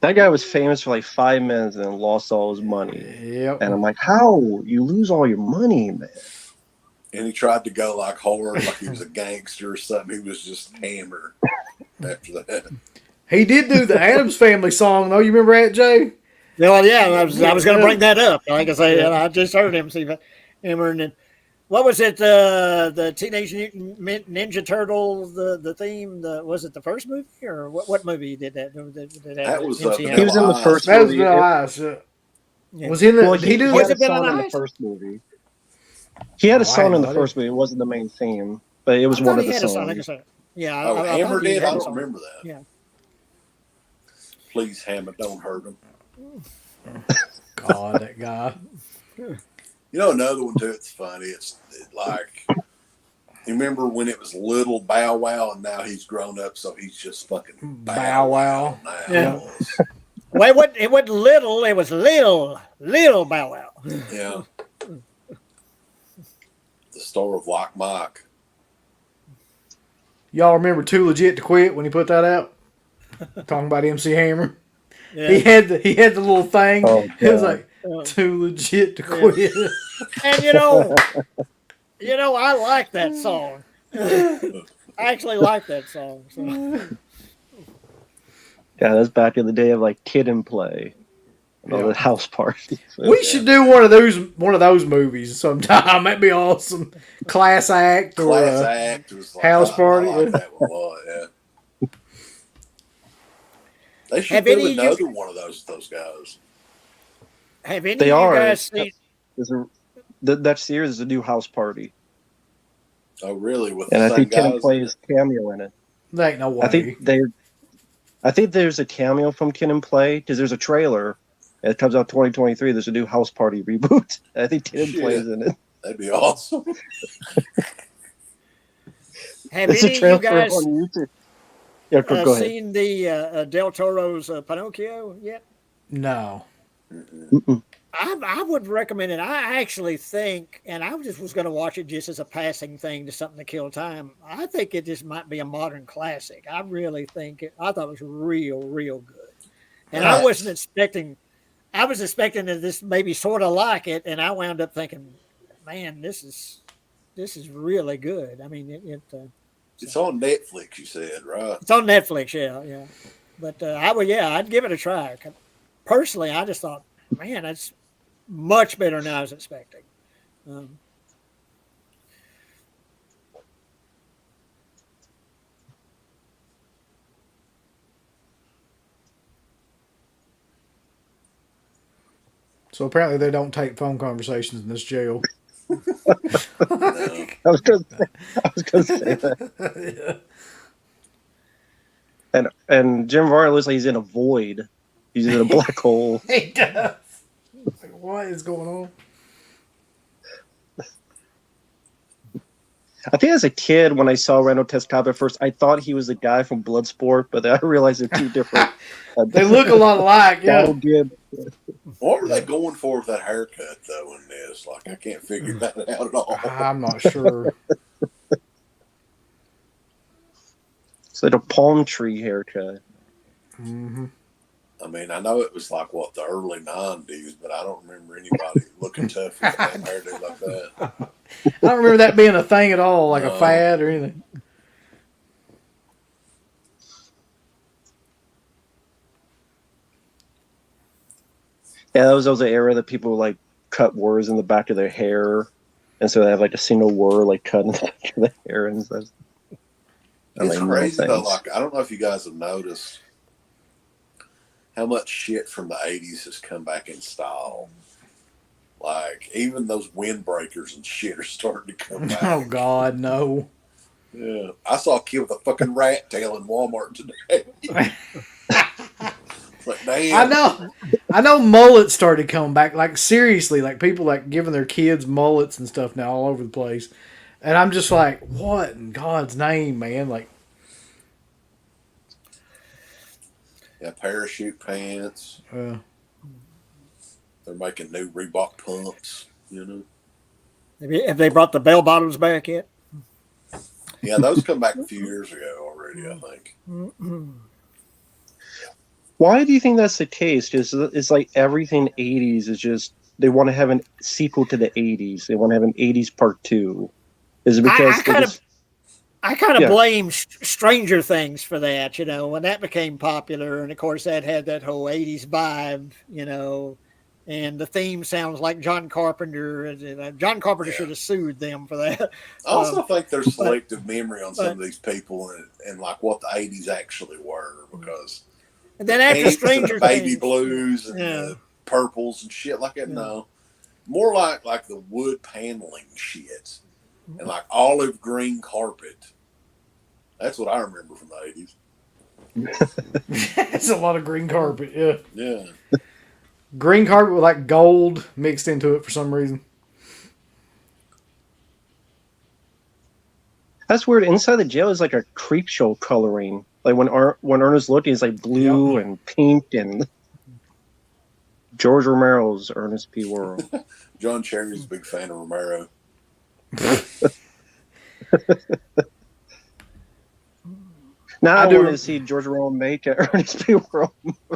That guy was famous for like 5 minutes and then lost all his money. Yep. And I'm like, how? You lose all your money, man. And he tried to go like hard, like he was a gangster or something. He was just hammered after that. He did do the Addams Family song, though. You remember that, Jay? Well, yeah, I was going to bring that up. Like I say, I just heard him see Hammer. And then, what was it? The Teenage Mutant Ninja Turtle, the theme. Was it the first movie or what movie did that? That was he was in the first movie. That was Vanilla Ice. Was in the? Well, he did was it in the first movie? He had a song in the first movie. It wasn't the main theme, but it was one of the songs. Yeah, Hammer did. I don't remember that. Yeah. Please, Hammer, don't hurt him. God, that guy. You know, another one too. It's funny. It's like you remember when it was little Bow Wow, and now he's grown up, so he's just fucking Bow Wow now. Yeah. Well, it wasn't little. It was little Bow Wow. Yeah. The star of Lock Mike. Y'all remember Too Legit to Quit when he put that out? Talking about MC Hammer. Yeah. He had the little thing. Oh, it was like Too Legit to Quit. Yeah. And you know, I like that song. I actually like that song. So. Yeah, that's back in the day of like Kid and Play and all Yeah. the house parties. We should do one of those movies sometime. That'd be awesome. Class Act or Class Act was like House I Party. like that one a lot. Yeah, they should Have do any of another you one of those guys. have any They of you are. guys seen? That series is a new house party, Oh, really? With and the I same think Kid and guys? Play is cameo in it. There ain't no way. I think there's a cameo from Kid and Play because there's a trailer. It comes out 2023. There's a new house party reboot. I think Kid and Play is in it. That'd be awesome. Have It's a any of you trailer guys on YouTube. Yeah, go ahead. seen the Del Toro's Pinocchio yet? No. Mm-mm. I would recommend it. I actually think, and I just was going to watch it just as a passing thing, to something to kill time. I think it just might be a modern classic. I really think I thought it was real good. And I wasn't expecting. I was expecting that this maybe sort of like it, and I wound up thinking, man, this is really good. I mean, It's on Netflix, you said, right? it's on Netflix, yeah. But I'd give it a try. Personally, I just thought, man, that's much better than I was expecting. So apparently they don't take phone conversations in this jail. No. I was going to say that. And Jim Varney looks like he's in a void. He's in a black hole. He does. Like, what is going on? I think as a kid, when I saw Randall Tescott at first, I thought he was the guy from Bloodsport, but then I realized they're two different. They look a lot alike, yeah. What were they going for with that haircut, though, in this? Like, I can't figure that out at all. I'm not sure. It's like a palm tree haircut. Mm-hmm. I mean, I know it was like, the early 90s, but I don't remember anybody looking tough with that hairdo like that. I don't remember that being a thing at all, like a fad or anything. Yeah, that was also the era that people like cut words in the back of their hair, and so they have like a single word like cut in the back of the hair and stuff. It's crazy though. Like, I don't know if you guys have noticed how much shit from the 80s has come back in style. Like, even those windbreakers and shit are starting to come back. Oh, God, no. Yeah. I saw a kid with a fucking rat tail in Walmart today. Like, damn. I know mullets started coming back. Like, seriously, like, people, like, giving their kids mullets and stuff now all over the place. And I'm just like, what in God's name, man? Like, yeah, parachute pants. They're making new Reebok pumps, you know. Have they brought the bell bottoms back yet? Yeah, those come back a few years ago already, I think. Why do you think that's the case? Because it's like everything 80s is just, they want to have a sequel to the 80s. They want to have an 80s part 2. Is it because I kind of blame Stranger Things for that, you know, when that became popular. And of course, that had that whole 80s vibe, you know, and the theme sounds like John Carpenter. John Carpenter should have sued them for that. I also think there's selective memory on some of these people and like what the 80s actually were, because and then after Stranger Things, baby Things, blues and the purples and shit like that. No, more like the wood paneling shit and like olive green carpet. That's what I remember from the 80s. It's a lot of green carpet, yeah. Yeah. Green carpet with like gold mixed into it for some reason. That's weird. Inside the jail is like a creep show coloring. Like when Ernest looking, it's like blue and pink and George Romero's Ernest P Worrell. John Cherry's a big fan of Romero. Now I want to see George Romero make an Ernest P Worrell.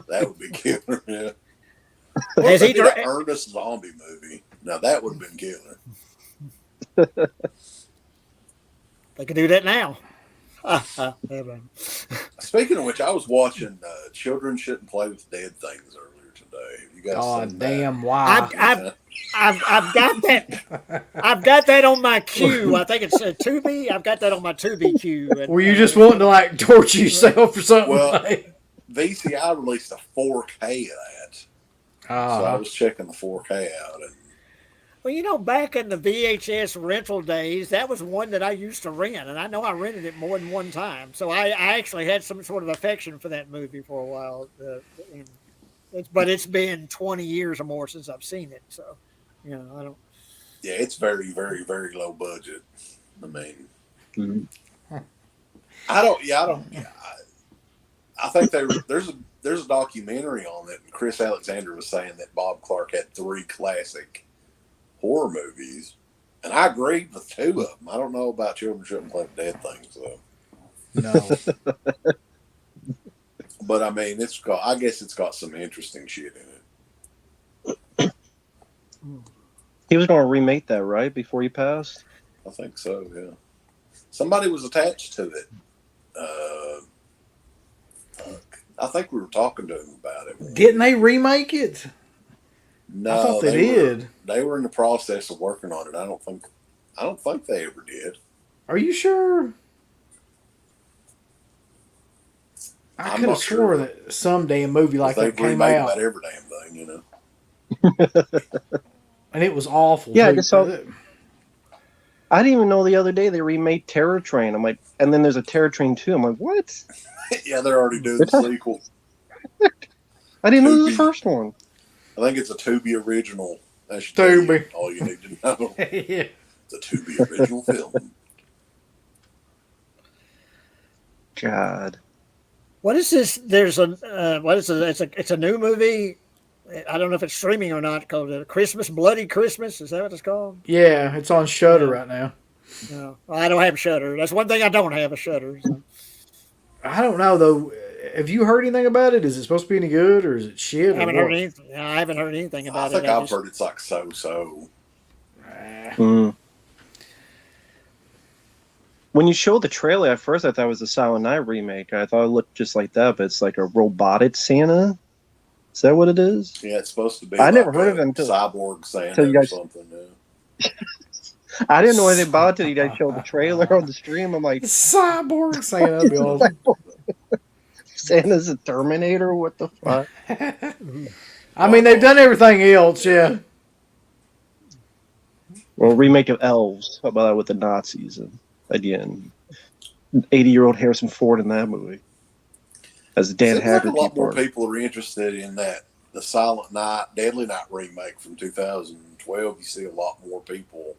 That would be killer, yeah. Has he did an Ernest zombie movie? Now that would have been killer. They could do that now. Speaking of which, I was watching Children Shouldn't Play with Dead Things earlier today. Have you guys God seen damn, that? why? I've got that. I've got that on my queue. I think it's a Tubi. I've got that on my Tubi queue. And, Were you just wanting to like torture yourself or something? Well, VCI released a 4K of that, so I was checking the 4K out. And well, back in the VHS rental days, that was one that I used to rent, and I know I rented it more than one time. So I actually had some sort of affection for that movie for a while. But it's been 20 years or more since I've seen it. So, I don't. Yeah, it's very, very, very low budget. I mean, I don't. Yeah, I don't. I think there's a documentary on it, and Chris Alexander was saying that Bob Clark had 3 classic horror movies, and I agreed with 2 of them. I don't know about Children Shouldn't Play with Dead Things, though. No. But I mean, I guess it's got some interesting shit in it. He was going to remake that, right, before he passed? I think so, yeah. Somebody was attached to it. I think we were talking to him about it. Didn't they remake it? No, I thought they did. They were in the process of working on it. I don't think they ever did. Are you sure? I could have swore that some damn movie like that came out. About every damn thing, And it was awful. Yeah, I guess so. I didn't even know the other day they remade Terror Train. I'm like, and then there's a Terror Train 2. I'm like, what? Yeah, they're already doing the sequel. I didn't know the first one. I think it's a Tubi original. That's Tubi. All you need to know. Yeah. It's a Tubi original film. God. What is this? There's what is it? It's a new movie. I don't know if it's streaming or not. Called Christmas, Bloody Christmas. Is that what it's called? Yeah, it's on Shudder right now. No, I don't have Shudder. That's one thing I don't have, a Shudder. So. I don't know though. Have you heard anything about it? Is it supposed to be any good or is it shit? I haven't heard anything. I haven't heard anything about it. I think I've heard it's like so. When you showed the trailer at first, I thought it was a Silent Night remake. I thought it looked just like that, but it's like a robotic Santa. Is that what it is? Yeah, it's supposed to be. I never heard of it until Cyborg Santa or something. Yeah. I didn't know anything about it until you guys showed the trailer on the stream. I'm like, Cyborg Santa. Be awesome. Santa's a Terminator? What the fuck? I mean, they've done everything else, yeah. Well, remake of Elves. How about that with the Nazis? And again, 80-year-old Harrison Ford in that movie. As Dan Haggerty. A lot more people are interested in that. The Silent Night, Deadly Night remake from 2012. You see a lot more people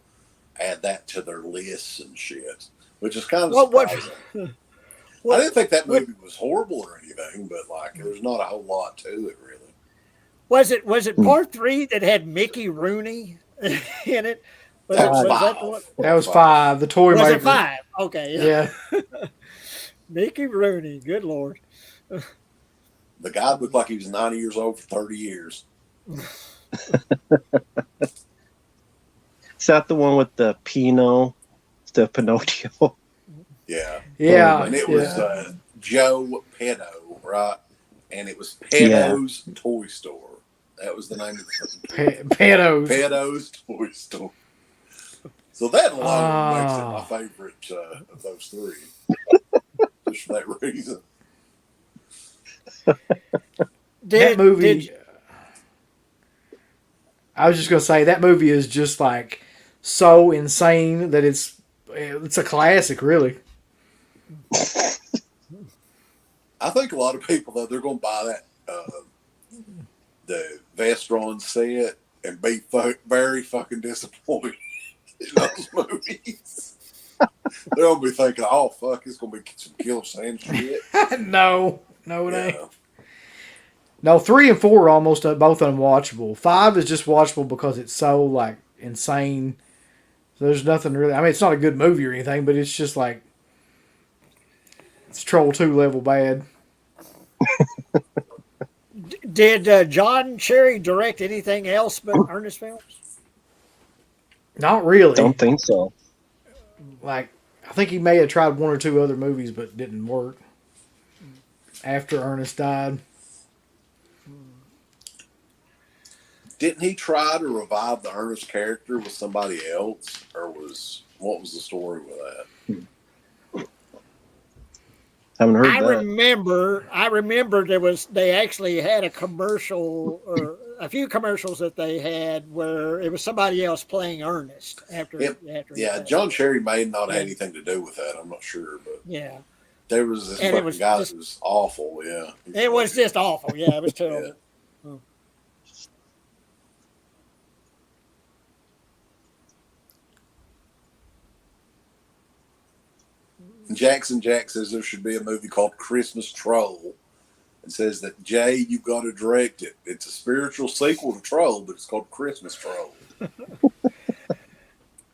add that to their lists and shit, which is kind of surprising. I didn't think that movie was horrible or anything, but like there's not a whole lot to it really. Was it part 3 that had Mickey Rooney in it? That was 5. The toy maker. Was it 5? Okay. Yeah. Mickey Rooney. Good Lord. The guy looked like he was 90 years old for 30 years. Is that the one with the Pinocchio? Yeah. Yeah. And it was Joe Pedo, right? And it was Pedo's Toy Store. That was the name of the Pedo's. Pedo's Toy Store. So that alone makes it my favorite of those 3. Just for that reason. That movie. I was just gonna say that movie is just like so insane that it's a classic, really. I think a lot of people though they're gonna buy that the Vestron set and be very fucking disappointed in those movies. They're gonna be thinking, "Oh fuck, it's gonna be some Killer Sand shit." No, it ain't. No, 3 and 4 are almost both unwatchable. 5 is just watchable because it's so like insane. So there's nothing really. I mean, it's not a good movie or anything, but it's just like it's Troll 2 level bad. Did John Cherry direct anything else but Ernest films? Not really. Don't think so. Like I think he may have tried one or two other movies, but didn't work after Ernest died. Didn't he try to revive the Ernest character with somebody else, or what was the story with that? Haven't heard I that. remember they actually had a commercial or a few commercials that they had where it was somebody else playing Ernest after Yeah, John Cherry may not have anything to do with that. I'm not sure, but yeah, there was this and it fucking was guy just that was awful. Yeah, it was just awful. Yeah, it was terrible. Yeah. Oh. Jackson Jack says there should be a movie called Christmas Troll. And says that, Jay, you've got to direct it. It's a spiritual sequel to Troll, but it's called Christmas Troll.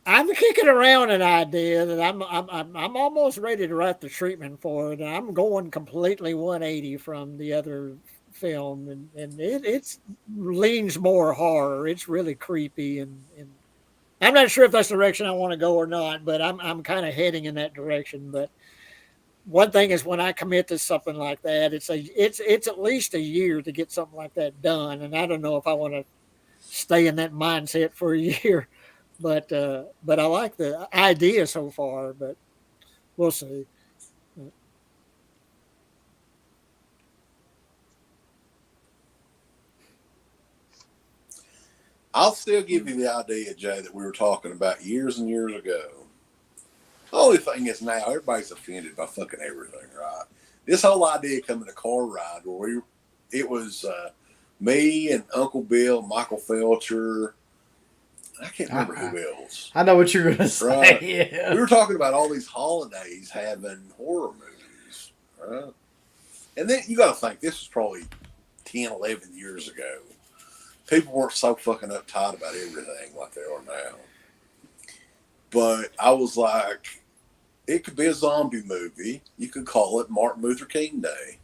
I'm kicking around an idea that I'm almost ready to write the treatment for it. I'm going completely 180 from the other film, and it leans more horror. It's really creepy, and I'm not sure if that's the direction I want to go or not, but I'm kind of heading in that direction. But one thing is when I commit to something like that, it's at least a year to get something like that done, and I don't know if I want to stay in that mindset for a year. But I like the idea so far, but we'll see. I'll still give you the idea, Jay, that we were talking about years and years ago. The only thing is now everybody's offended by fucking everything, right? This whole idea coming to car ride where it was me and Uncle Bill, Michael Felcher. I can't remember who else. I know what you're going to say. Right. Yeah. We were talking about all these holidays having horror movies, right? And then you got to think, this was probably 10, 11 years ago. People weren't so fucking uptight about everything like they are now. But I was like, it could be a zombie movie. You could call it Martin Luther King Day.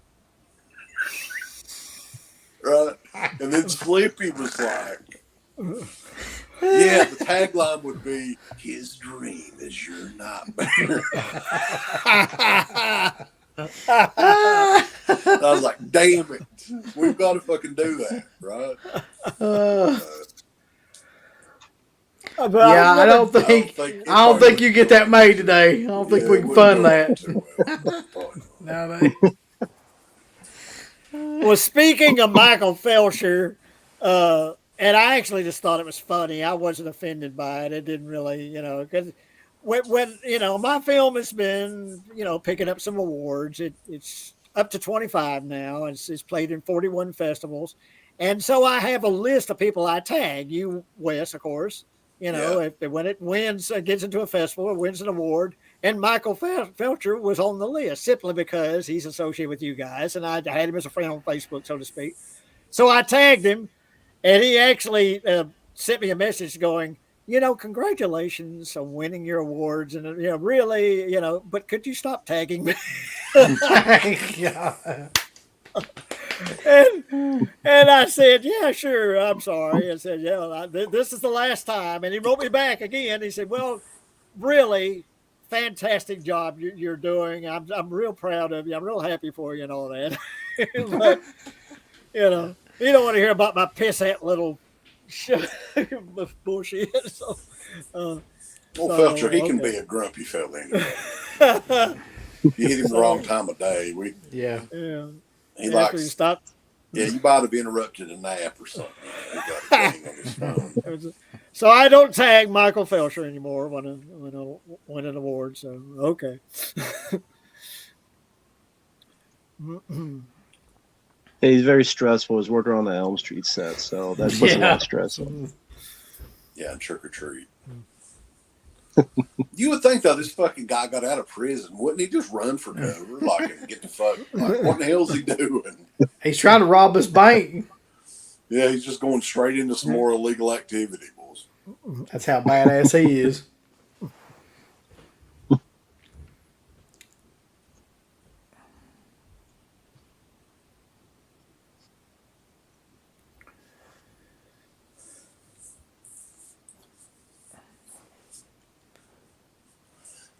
Right? And then Sleepy was like, yeah, the tagline would be, his dream is your nightmare. I was like, damn it. We've got to fucking do that, right? Yeah, I don't think you get that made today. I don't think we can fund that. No, well, speaking of Michael Felcher, and I actually just thought it was funny. I wasn't offended by it. It didn't really, because when my film has been, picking up some awards. It's up to 25 now. It's played in 41 festivals, and so I have a list of people I tag. You, Wes, of course. When it wins, gets into a festival, or wins an award, and Michael Felcher was on the list simply because he's associated with you guys, and I had him as a friend on Facebook, so to speak. So I tagged him, and he actually sent me a message going, congratulations on winning your awards, and really, but could you stop tagging me? And I said, yeah, sure. I'm sorry. I said, yeah, this is the last time. And he wrote me back again. He said, well, really fantastic job you're doing. I'm real proud of you. I'm real happy for you and all that. But, you don't want to hear about my pissant little bullshit. So, Felcher, he can be a grumpy fella anyway. You hit him the wrong time of day. Yeah. He likes. Yeah, you might have interrupted a nap or something. He got a thing on his phone. So I don't tag Michael Felcher anymore when I win an award. So okay. He's very stressful. He's working on the Elm Street set, so that puts a lot of stress on. Yeah, and Trick or Treat. You would think though this fucking guy got out of prison, wouldn't he just run for cover, and get the fuck? Like, what the hell is he doing? He's trying to rob his bank. Yeah, he's just going straight into some more illegal activity, boys. That's how badass he is.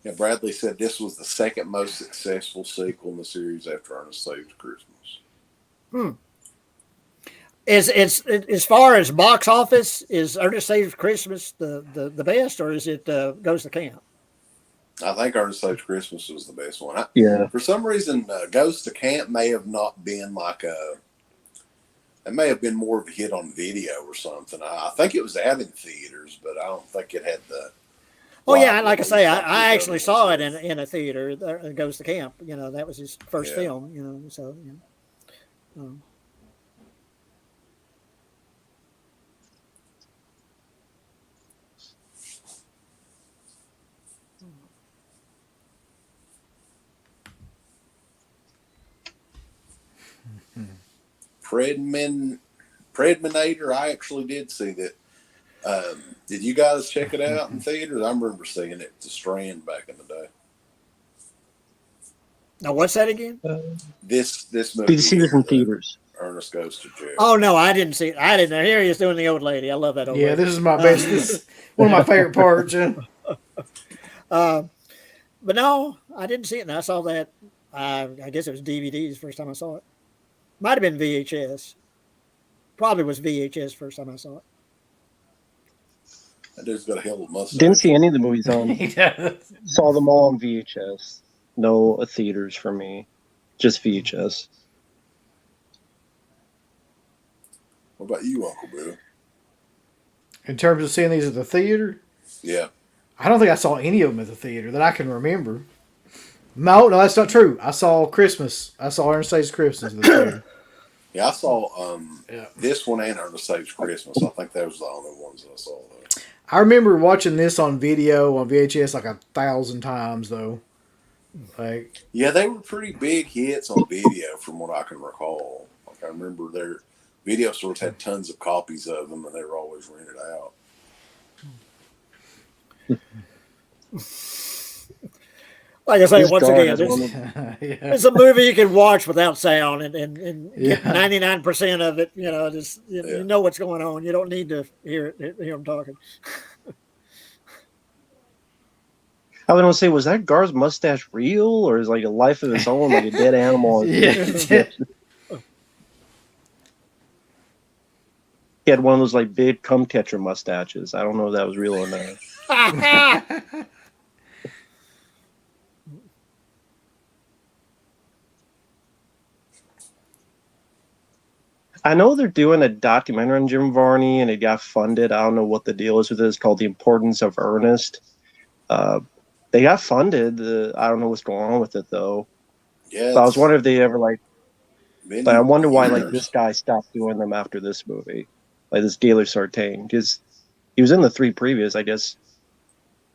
Yeah, Bradley said this was the second most successful sequel in the series after Ernest Saves Christmas. Is it's as far as box office, is Ernest Saves Christmas the best, or is it Goes to Camp? I think Ernest Saves Christmas was the best one. Yeah. For some reason, Goes to Camp may have not been like a. It may have been more of a hit on video or something. I think it was out in theaters, but I don't think it had the. Oh yeah, like I say, I actually saw it in a theater. Goes to Camp. That was his first film. So. Predminator, I actually did see that. Did you guys check it out in theaters? I remember seeing it at the Strand back in the day. Now, what's that again? This movie. Did you see this in theaters? Ernest Goes to Jail. Oh no, I didn't see it. I didn't. Here he is doing the old lady. I love that old lady. Yeah, this is my best. This is one of my favorite parts. But no, I didn't see it. And I saw that. I guess it was DVDs first time I saw it. Might have been VHS. Probably was VHS first time I saw it. That dude's got a hell of a mustache. Didn't see any of the movies on. Saw them all on VHS. No theaters for me. Just VHS. What about you, Uncle Bill? In terms of seeing these at the theater? Yeah. I don't think I saw any of them at the theater that I can remember. No, that's not true. I saw Christmas. I saw Ernest Saves Christmas at the theater. Yeah, I saw this one and Ernest Saves Christmas. I think those were the only ones that I saw, though. I remember watching this on video, on VHS, like 1,000 times, though. Yeah, they were pretty big hits on video from what I can recall. Like, I remember their video stores had tons of copies of them, and they were always rented out. Like I say, once again, it's a movie you can watch without sound and get 99% of it. Just you know what's going on. You don't need to hear them talking. I was gonna say, was that Gar's mustache real, or is like a life of its own, like a dead animal? Yeah. He had one of those like big cum catcher mustaches. I don't know if that was real or not. I know they're doing a documentary on Jim Varney, and it got funded. I don't know what the deal is with it. It's called The Importance of Ernest. They got funded. I don't know what's going on with it, though. Yeah. But I was wondering if they ever, I wonder why, this guy stopped doing them after this movie. Like, this Gaylor Sartain. Because he was in the 3 previous, I guess.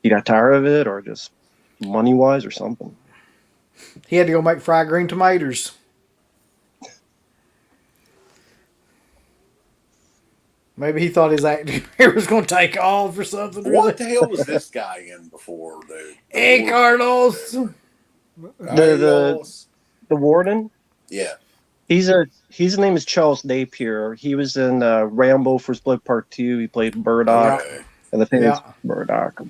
He got tired of it, or just money-wise, or something. He had to go make fried green tomatoes. Maybe he thought his acting career was going to take off or something. What the hell was this guy in before, dude? Hey, Carlos. The warden? Yeah. His name is Charles Napier. He was in Rambo First Blood Part 2. He played Murdoch. Okay. And the thing is, Murdoch.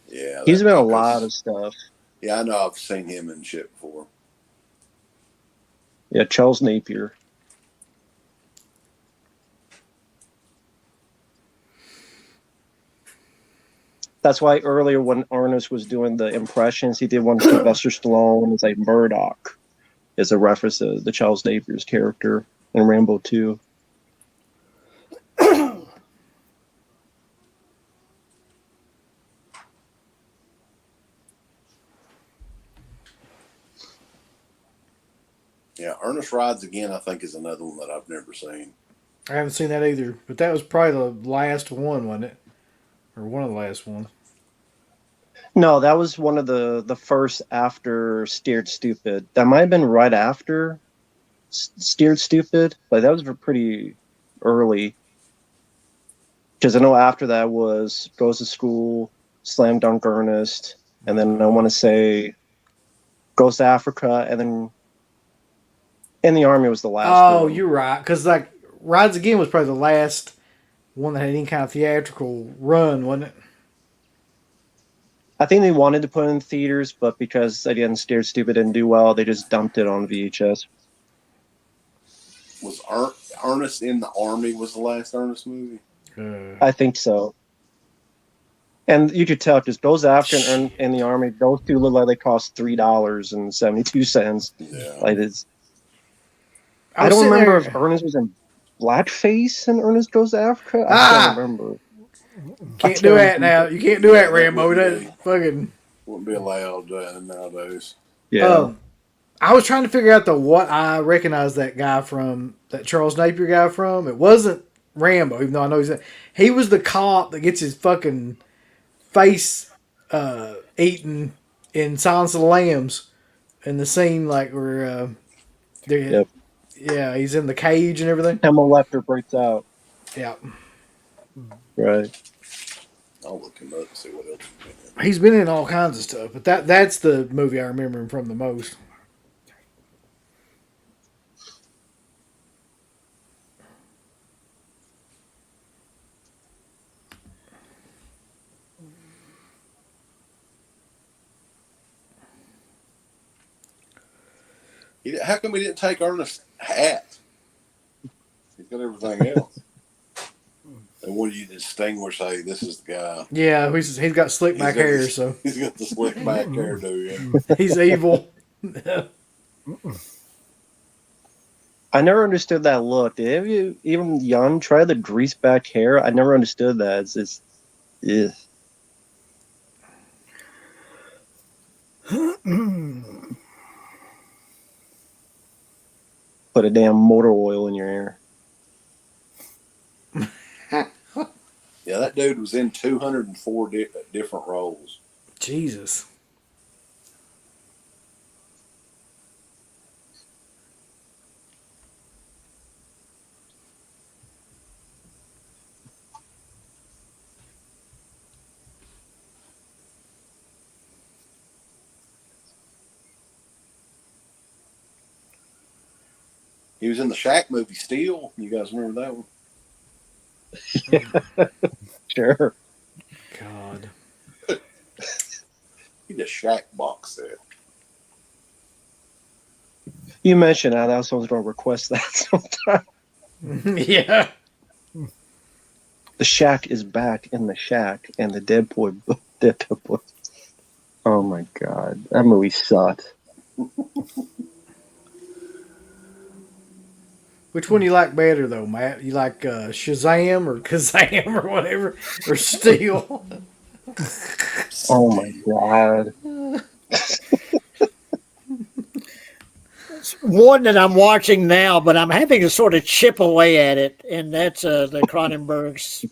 Yeah. He's been in a lot of stuff. Yeah, I know. I've seen him in shit before. Yeah, Charles Napier. That's why earlier when Ernest was doing the impressions, he did one with Sylvester Stallone. It's like Murdoch is a reference to the Charles Napier's character in Rambo 2. Yeah, Ernest Rides Again, I think, is another one that I've never seen. I haven't seen that either, but that was probably the last one, wasn't it? Or one of the last ones. No, that was one of the first after Steered Stupid. That might have been right after Steered Stupid, but that was pretty early. Because I know after that was Goes to School, Slam Dunk Ernest, and then I want to say Goes to Africa, and then In the Army was the last one. Oh, you're right. Because Rides Again was probably the last one that had any kind of theatrical run, wasn't it? I think they wanted to put it in theaters, but because again, Scared Stupid didn't do well, they just dumped it on VHS. Was Ernest in the Army was the last Ernest movie? I think so. And you could tell because Goes After and in the Army, those two look like they cost $3.72. Yeah. Like it's. I don't remember if Ernest was in blackface and Ernest Goes After. I can't remember. Can't do that now. You can't do that, Rambo. That fucking wouldn't be allowed nowadays. Yeah. I was trying to figure out what I recognized that guy from, that Charles Napier guy from. It wasn't Rambo, even though I know he was the cop that gets his fucking face eaten in Silence of the Lambs in the scene like where yeah, he's in the cage and everything. Hemel Lecter breaks out. Yeah. Right. I'll look him up and see what else he's been in. He's been in all kinds of stuff, but that's the movie I remember him from the most. How come he didn't take Ernest's hat? He's got everything else. And what do you distinguish? Say this is the guy. Yeah, he's got slick back hair, so he's got the slick back hairdo. Yeah. He's evil. I never understood that look. Did you even young try the grease back hair? I never understood that. It's just, yeah. Put a damn motor oil in your hair. Yeah, that dude was in 204 different roles. Jesus. He was in the Shaq movie Steel. You guys remember that one? Yeah. Sure. God. He did a Shaq box set. You mentioned that. I was going to request that sometime. Yeah. The Shack is back in the shack, and the Deadpool. Oh my god, that movie sucked. Which one you like better, though, Matt? You like Shazam or Kazam or whatever? Or Steel? Oh, my God. It's one that I'm watching now, but I'm having to sort of chip away at it, and that's the Cronenberg's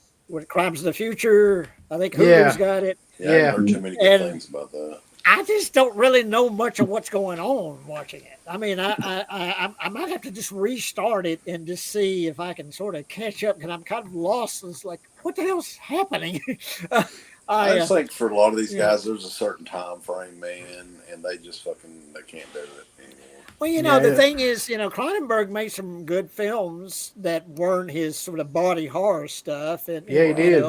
Crimes of the Future. I think Hulu's got it. Yeah, I heard too many good things about that. I just don't really know much of what's going on watching it. I mean, I might have to just restart it and just see if I can sort of catch up because I'm kind of lost. It's like, what the hell's happening? I just think for a lot of these guys, there's a certain time frame, man, and they just they can't do it anymore. Well, the thing is, Cronenberg made some good films that weren't his sort of body horror stuff. And, he did.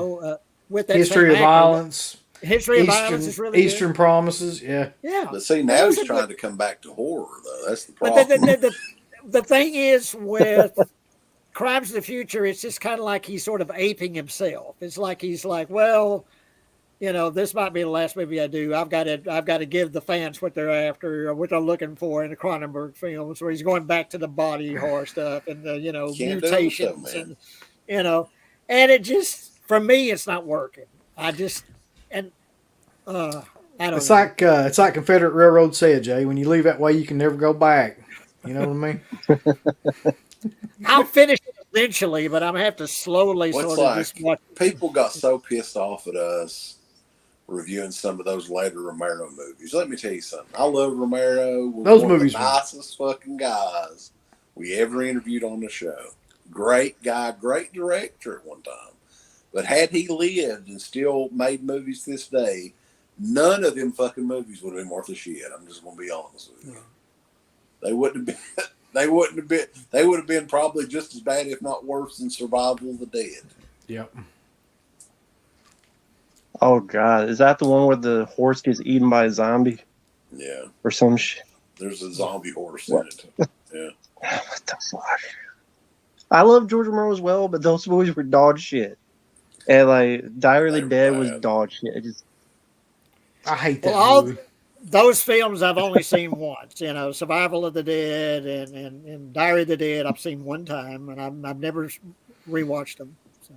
With that History of Violence. History of Violence is really Eastern good. Promises, yeah. But see, now he's trying to come back to horror, though. That's the problem. But the thing is with Crimes of the Future, it's just kind of like he's sort of aping himself. It's like he's like, well, this might be the last movie I do. I've got to give the fans what they're after or what they're looking for in the Cronenberg films, where he's going back to the body horror stuff and the mutations and and it just for me it's not working. I don't know. It's like Confederate Railroad said, Jay. When you leave that way, you can never go back. You know what I mean? I'll finish it eventually, but I'm gonna have to slowly just watch. People got so pissed off at us reviewing some of those later Romero movies. Let me tell you something. I love Romero. Those movies are the nicest fucking guys we ever interviewed on the show. Great guy, great director at one time. But had he lived and still made movies this day, none of them fucking movies would have been worth a shit. I'm just gonna be honest with you. They wouldn't have been. They would have been probably just as bad, if not worse, than Survival of the Dead. Yep. Oh God, is that the one where the horse gets eaten by a zombie? Yeah. Or some shit. There's a zombie horse What? in it. Yeah. What the fuck? I love George Romero as well, but those movies were dog shit. And like Diary of They the were Dead was bad. dog shit. I hate Well, that all movie. those films I've only seen once. You know, Survival of the Dead and Diary of the Dead I've seen one time, and I've never rewatched them. So,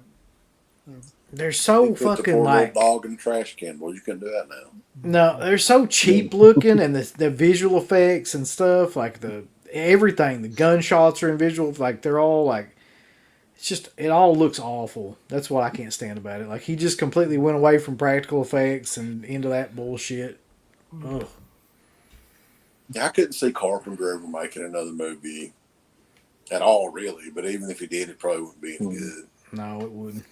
um, They're He so put the fucking poor little like dog in the trash can. Well, you couldn't do that now. no, they're so cheap looking, and the visual effects and stuff, like the everything, the gunshots are in visual, like they're all like it's just it all looks awful. That's what I can't stand about it. Like he just completely went away from practical effects and into that bullshit. Ugh. Yeah, I couldn't see Carpenter ever making another movie at all, really. But even if he did, it probably wouldn't be any good. No, it wouldn't.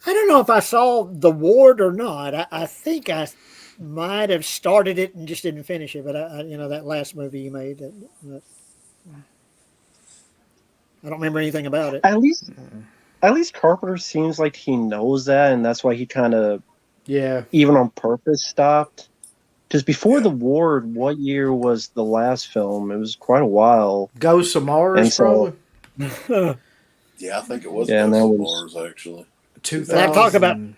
I don't know if I saw The Ward or not. I think I might have started it and just didn't finish it. But you know, that last movie you made, I don't remember anything about it. At least Carpenter seems like he knows that, and that's why he kind of, Yeah, even on purpose, stopped. Because before Yeah. The Ward, what year was the last film? It was quite a while. Ghosts of Mars, And so- probably Yeah, I think it was Yeah, and Ghost that of was- Mars, actually. 2000.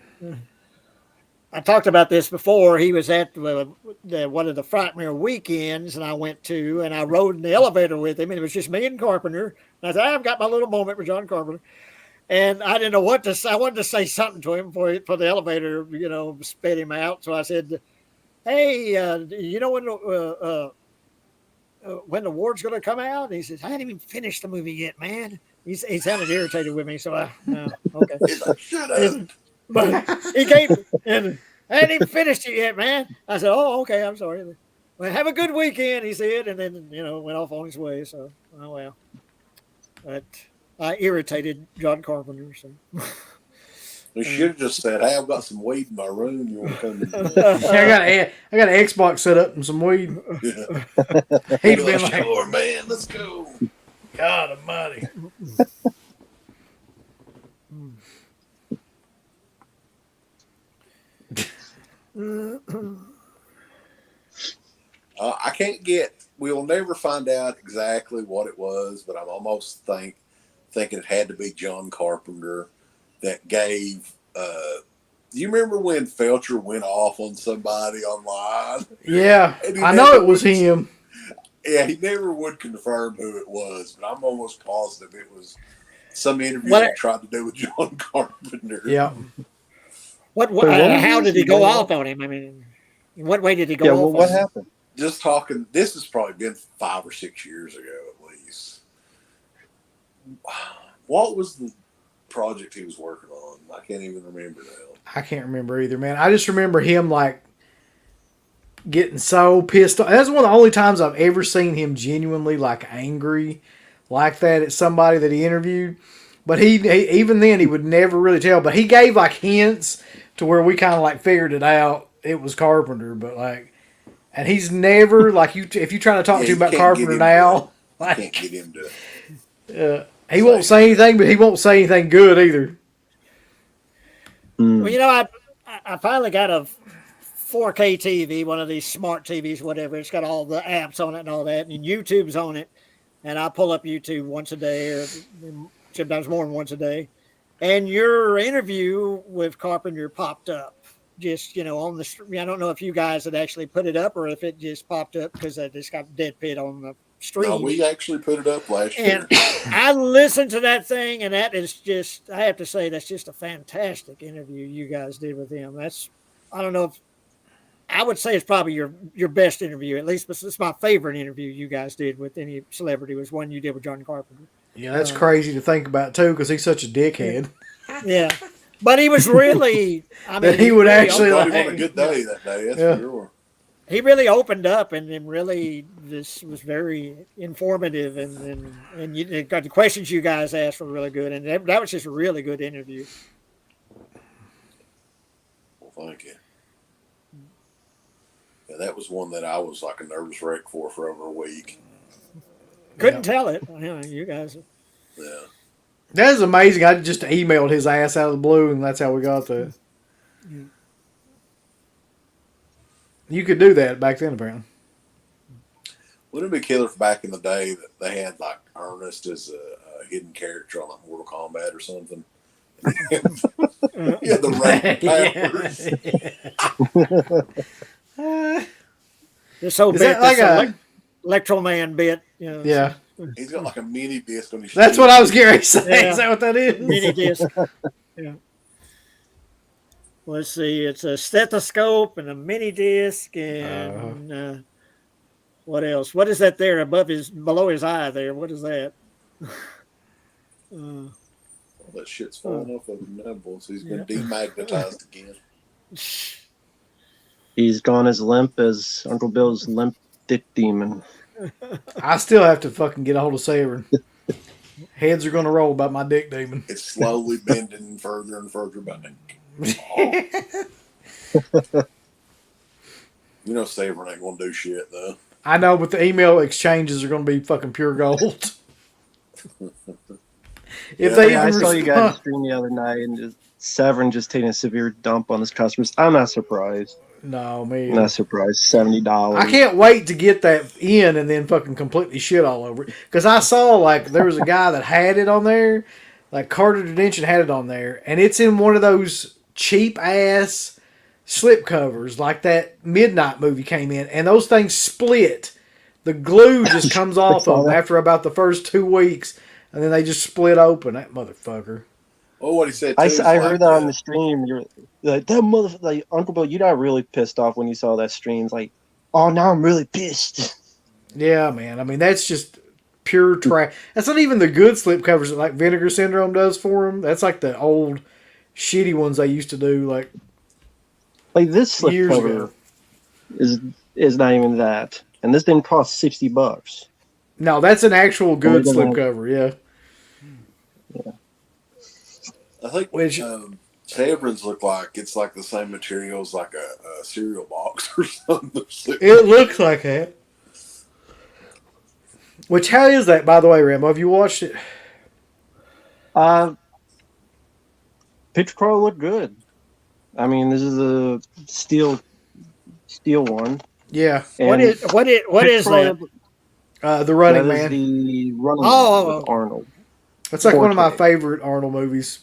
I talked about this before. He was at one of the Frightmare weekends, and I went to, and I rode in the elevator with him, and it was just me and Carpenter. And I said, I've got my little moment with John Carpenter. And I didn't know what to say. I wanted to say something to him for the elevator, you know, spit him out. So I said, hey, you know when the Ward's going to come out? And he says, I haven't even finished the movie yet, man. He sounded irritated with me. So okay. He's like, shut up. But he came and I hadn't even finished it yet, man. I said, oh, okay, I'm sorry. Well, have a good weekend, he said, and then, you know, went off on his way. So, oh, well. But I irritated John Carpenter. So. We should have just said, hey, I've got some weed in my room. You want to come in? Yeah, I got an Xbox set up and some weed. Yeah. He'd Be been like, like, sure, man, let's go. God Almighty. I can't get. We'll never find out exactly what it was, but I'm almost thinking it had to be John Carpenter that gave. Do you remember when Felcher went off on somebody online? Yeah, And he I know never it was would- him. Yeah, he never would confirm who it was, but I'm almost positive it was some interview What- he tried to do with John Carpenter. Yeah. How did he go off on him? I mean, in what way did he go Yeah, off well, on what him? happened? Just talking. This has probably been 5 or 6 years ago, at least. What was the project he was working on? I can't even remember now. I can't remember either, man. I just remember him like getting so pissed off. That's one of the only times I've ever seen him genuinely like angry like that at somebody that he interviewed. But he even then he would never really tell. But he gave like hints to where we kind of like figured it out. It was Carpenter, but like, and he's never like you. If you try to talk Yeah, to him you about can't Carpenter get him now, to- like Can't get him to. he won't say anything, but he won't say anything good either. Well, you know, I finally got a 4K TV, one of these smart TVs, whatever. It's got all the apps on it and all that, and YouTube's on it. And I pull up YouTube once a day, or sometimes more than once a day. And your interview with Carpenter popped up, just on the. I don't know if you guys had actually put it up or if it just popped up because I just got dead pit on the stream. No, we actually put it up last And year. I listened to that thing, and that is just, I have to say, that's just a fantastic interview you guys did with him. That's, I don't know if, I would say it's probably your best interview. At least it's my favorite interview you guys did with any celebrity was one you did with John Carpenter. Yeah, that's crazy to think about too, because he's such a dickhead. Yeah. But he was really, I mean, That he would really actually opened- Everybody on a good day that day, that's Yeah. for sure. he really opened up and really this was very informative and you got the questions you guys asked were really good and that was just a really good interview. Well, thank you. Yeah, that was one that I was like a nervous wreck for over a week. Couldn't tell it. You guys. Yeah. That is amazing. I just emailed his ass out of the blue, and that's how we got that. You could do that back then, apparently. Wouldn't it be killer if back in the day that they had like Ernest as a hidden character on like Mortal Kombat or something? He had the rain powers. This whole Is bit, that like a Electro Man bit. yeah? He's got like a mini disc on his. That's what I was getting ready to say. Yeah. Is that what that is? Mini disc. Yeah. Let's see. It's a stethoscope and a mini disc and what else? What is that there below his eye there? What is that? All that shit's falling off of him now, boy. So he's been demagnetized again. He's gone as limp as Uncle Bill's limp dick demon. I still have to fucking get a hold of Saber. Heads are going to roll about my dick demon. It's slowly bending further and further back. You know, Saber ain't going to do shit, though. I know, but the email exchanges are going to be fucking pure gold. I saw you guys stream the other night and Severin just taking a severe dump on his customers. I'm not surprised. No, man. I'm not surprised. $70. I can't wait to get that in and then fucking completely shit all over it. Because I saw, like, there was a guy that had it on there. Like, Carter Detention had it on there. And it's in one of those cheap-ass slip covers. Like that Midnight movie came in. And those things split. The glue just comes off of them after about the first 2 weeks. And then they just split open. That motherfucker. Oh, what he said. I heard that on the stream. You're like, that motherfucker, like, Uncle Bill, you got really pissed off when you saw that stream. It's like, oh, now I'm really pissed. Yeah, man. I mean, that's just pure trash. That's not even the good slip covers that like Vinegar Syndrome does for them. That's like the old shitty ones they used to do like this slip years cover ago. is not even that. And this didn't cost $60. No, that's an actual good slip cover, yeah. I think Which Sabrin's look like it's like the same material as like a cereal box or something. it looks like that. Which, how is that, by the way, Remo? Have you watched it? Picture quality looked good. I mean, this is a steel one. Yeah. What is that? The Running that Man. The Running Man with Arnold. That's like 4K. one of my favorite Arnold movies.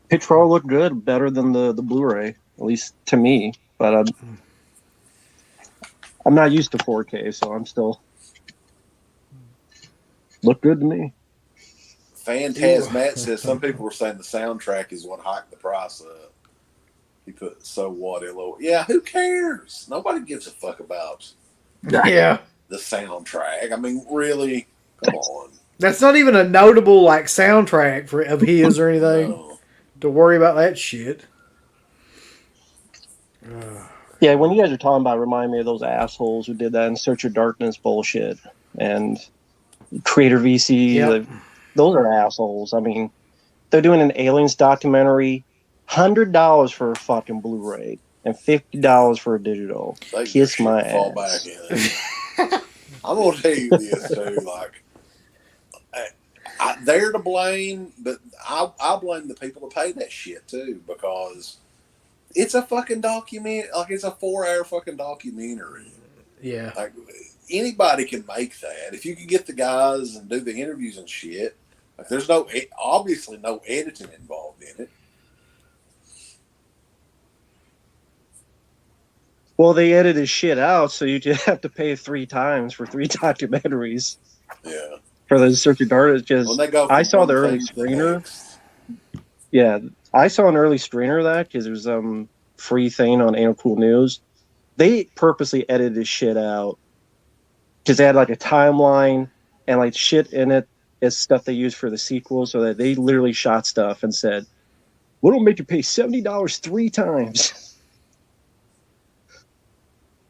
Pitch Pro looked good, better than the Blu-ray, at least to me. But I'm not used to 4K, so I'm still look good to me. Matt says some people were saying the soundtrack is what hiked the price up. He put so what LO. Yeah, who cares? Nobody gives a fuck about Yeah. the soundtrack. I mean, really, come on. That's not even a notable like soundtrack of his or anything. No. To worry about that shit. Yeah, when you guys are talking about it, remind me of those assholes who did that in Search of Darkness bullshit and Creator VC. Yep. Those are assholes. I mean, they're doing an Aliens documentary, $100 for a fucking Blu-ray and $50 for a digital. Kiss my ass. Fall back in it. I'm gonna tell you this too, like. They're to blame, but I blame the people that pay that shit too, because it's a fucking document. Like, it's a 4-hour fucking documentary. Yeah. Like, anybody can make that if you can get the guys and do the interviews and shit. Like, there's obviously no editing involved in it. Well, they edited shit out, so you just have to pay 3 times for 3 documentaries. Yeah. For the Search of Darkness, just I saw the early screener. Yeah, I saw an early screener of that because there's free thing on Ain't Cool News. They purposely edited this shit out because they had like a timeline and like shit in it is stuff they use for the sequel, so that they literally shot stuff and said, "We'll make you pay $70 3 times."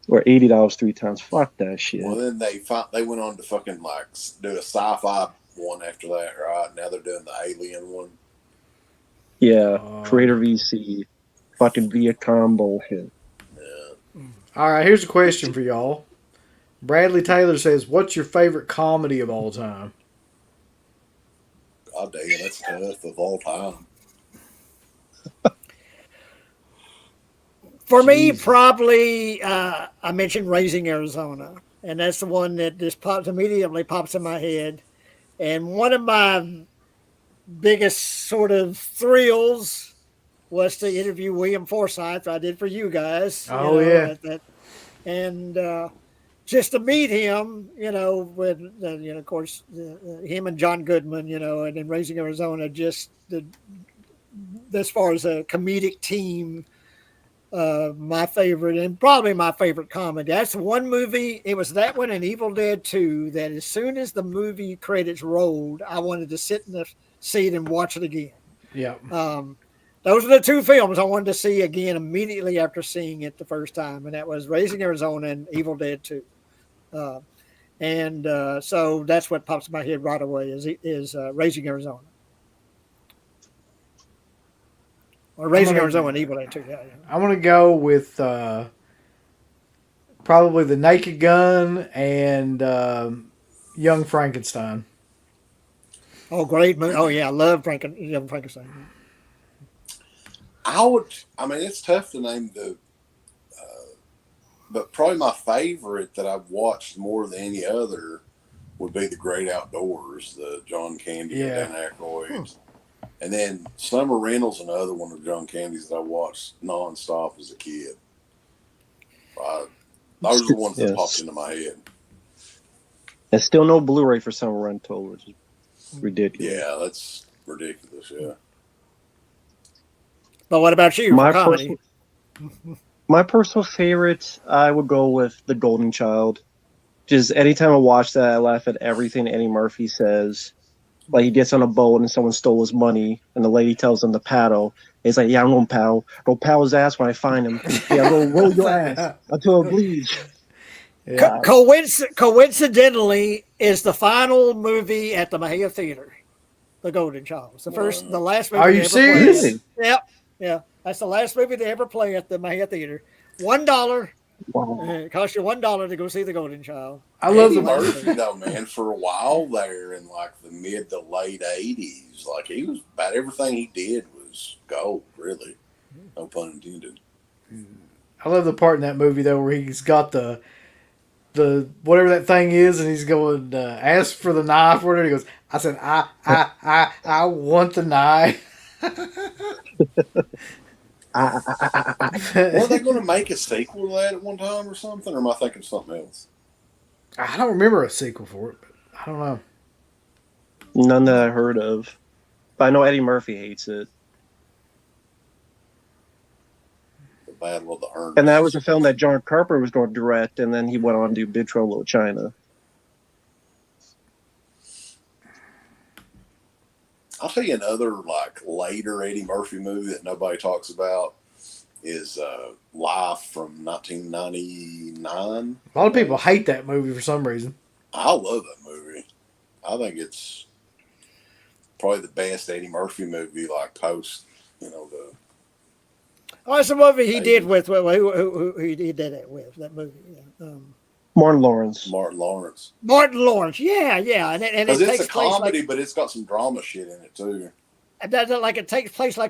Or $80 3 times. Fuck that shit. Well, then they went on to fucking like do a sci-fi one after that, right? Now they're doing the alien one. Yeah, Creator VC, fucking Viacom bullshit. Yeah. All right, here's a question for y'all. Bradley Taylor says, "What's your favorite comedy of all time?" God damn, that's tough of all time. For me, probably I mentioned Raising Arizona, and that's the one that just immediately pops in my head. And one of my biggest sort of thrills was to interview William Forsythe. I did for you guys. Oh, yeah. And just to meet him, with of course, him and John Goodman, and in Raising Arizona, just as far as a comedic team, my favorite and probably my favorite comedy. That's one movie. It was that one and Evil Dead 2 that as soon as the movie credits rolled, I wanted to sit in the seat and watch it again. Yeah. Those are the two films I wanted to see again immediately after seeing it the first time, and that was Raising Arizona and Evil Dead 2. So that's what pops in my head right away is Raising Arizona. Or Raising Arizona and Evil Dead 2. Yeah. I'm going to go with probably The Naked Gun and Young Frankenstein. Oh, great movie. Oh, yeah. I love Young Frankenstein. It's tough to name but probably my favorite that I've watched more than any other would be The Great Outdoors, the John Candy and Dan Aykroyd. And then Summer Rental's another one of John Candy's that I watched nonstop as a kid. Those are the ones that popped into my head. There's still no Blu-ray for Summer Rental, which is ridiculous. Yeah, that's ridiculous, yeah. But what about you? My personal favorite, I would go with The Golden Child. Just anytime I watch that, I laugh at everything Eddie Murphy says. Like he gets on a boat and someone stole his money, and the lady tells him to paddle. He's like, "Yeah, I'm gonna paddle. Go paddle his ass when I find him. Yeah, I'm gonna roll your ass until it bleeds." Yeah. Coincidentally, is the final movie at the Mahia Theater, The Golden Child. It's the last movie. Are you serious? Yep. Yeah. That's the last movie they ever play at the Mahia Theater. $1. Wow. It costs you $1 to go see The Golden Child. I love the Murphy though, man. For a while there in like the mid to late '80s, like he was about everything he did was gold. Really, no pun intended. I love the part in that movie though where he's got the whatever that thing is, and he's going ask for the knife. Whatever he goes, I said, I want the knife. Were they going to make a sequel to that at one time or something, or am I thinking something else? I don't remember a sequel for it, but I don't know. None that I heard of. But I know Eddie Murphy hates it. The Battle of the Ernest. And that was a film that John Carpenter was going to direct, and then he went on to do Big Trouble in Little China. I'll tell you another like later Eddie Murphy movie that nobody talks about is Life from 1999. A lot of people hate that movie for some reason. I love that movie. I think it's probably the best Eddie Murphy movie, like post, the. Oh, it's a movie he did with who he did it with that movie. Yeah. Martin Lawrence. Yeah, and it takes a comedy, but it's got some drama shit in it too. Like it takes place like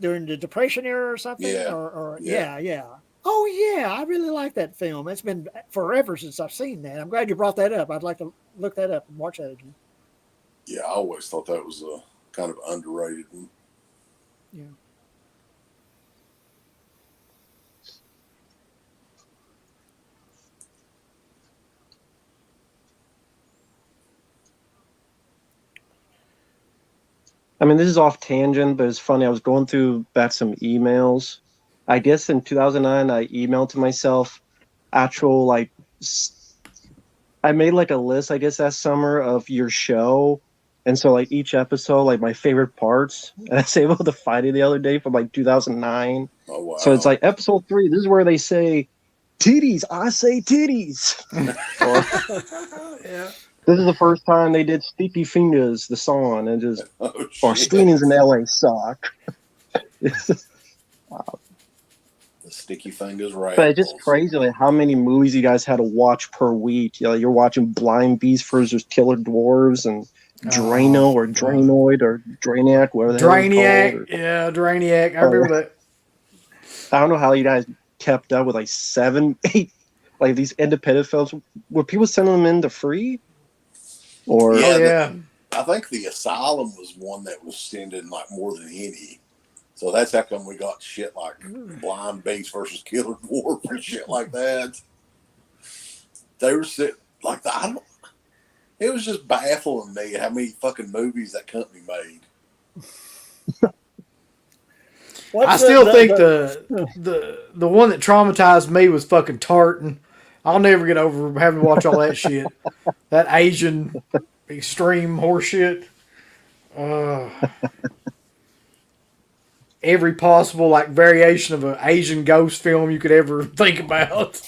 during the Depression era or something. Yeah. Yeah. Oh yeah, I really like that film. It's been forever since I've seen that. I'm glad you brought that up. I'd like to look that up and watch that again. Yeah, I always thought that was a kind of underrated one. Yeah. I mean, this is off tangent, but it's funny. I was going through back some emails. I guess in 2009, I emailed to myself I made like a list, I guess, that summer of your show. And so like each episode, like my favorite parts. And I was able to find it the other day from like 2009. Oh, wow. So it's like episode 3. This is where they say, titties. I say titties. Yeah. This is the first time they did Sticky Fingers, the song, and just or screenings in LA suck. Wow. The Sticky Fingers, right? But it's just crazy, like how many movies you guys had to watch per week. You're watching Blind Beast versus Killer Dwarves and Drano or Drainoid or Drainiac, whatever the hell it's called. Yeah, Drainiac. I remember that. I don't know how you guys kept up with like 7, 8, like these independent films. Were people sending them in to free? Or yeah. I think the Asylum was one that was sending like more than any. So that's how come we got shit like Blind Beast versus Killer Dwarf and shit like that. They were like it was just baffling me how many fucking movies that company made. I still think the one that traumatized me was fucking Tartan. I'll never get over having to watch all that shit. That Asian extreme horseshit. Every possible like variation of an Asian ghost film you could ever think about.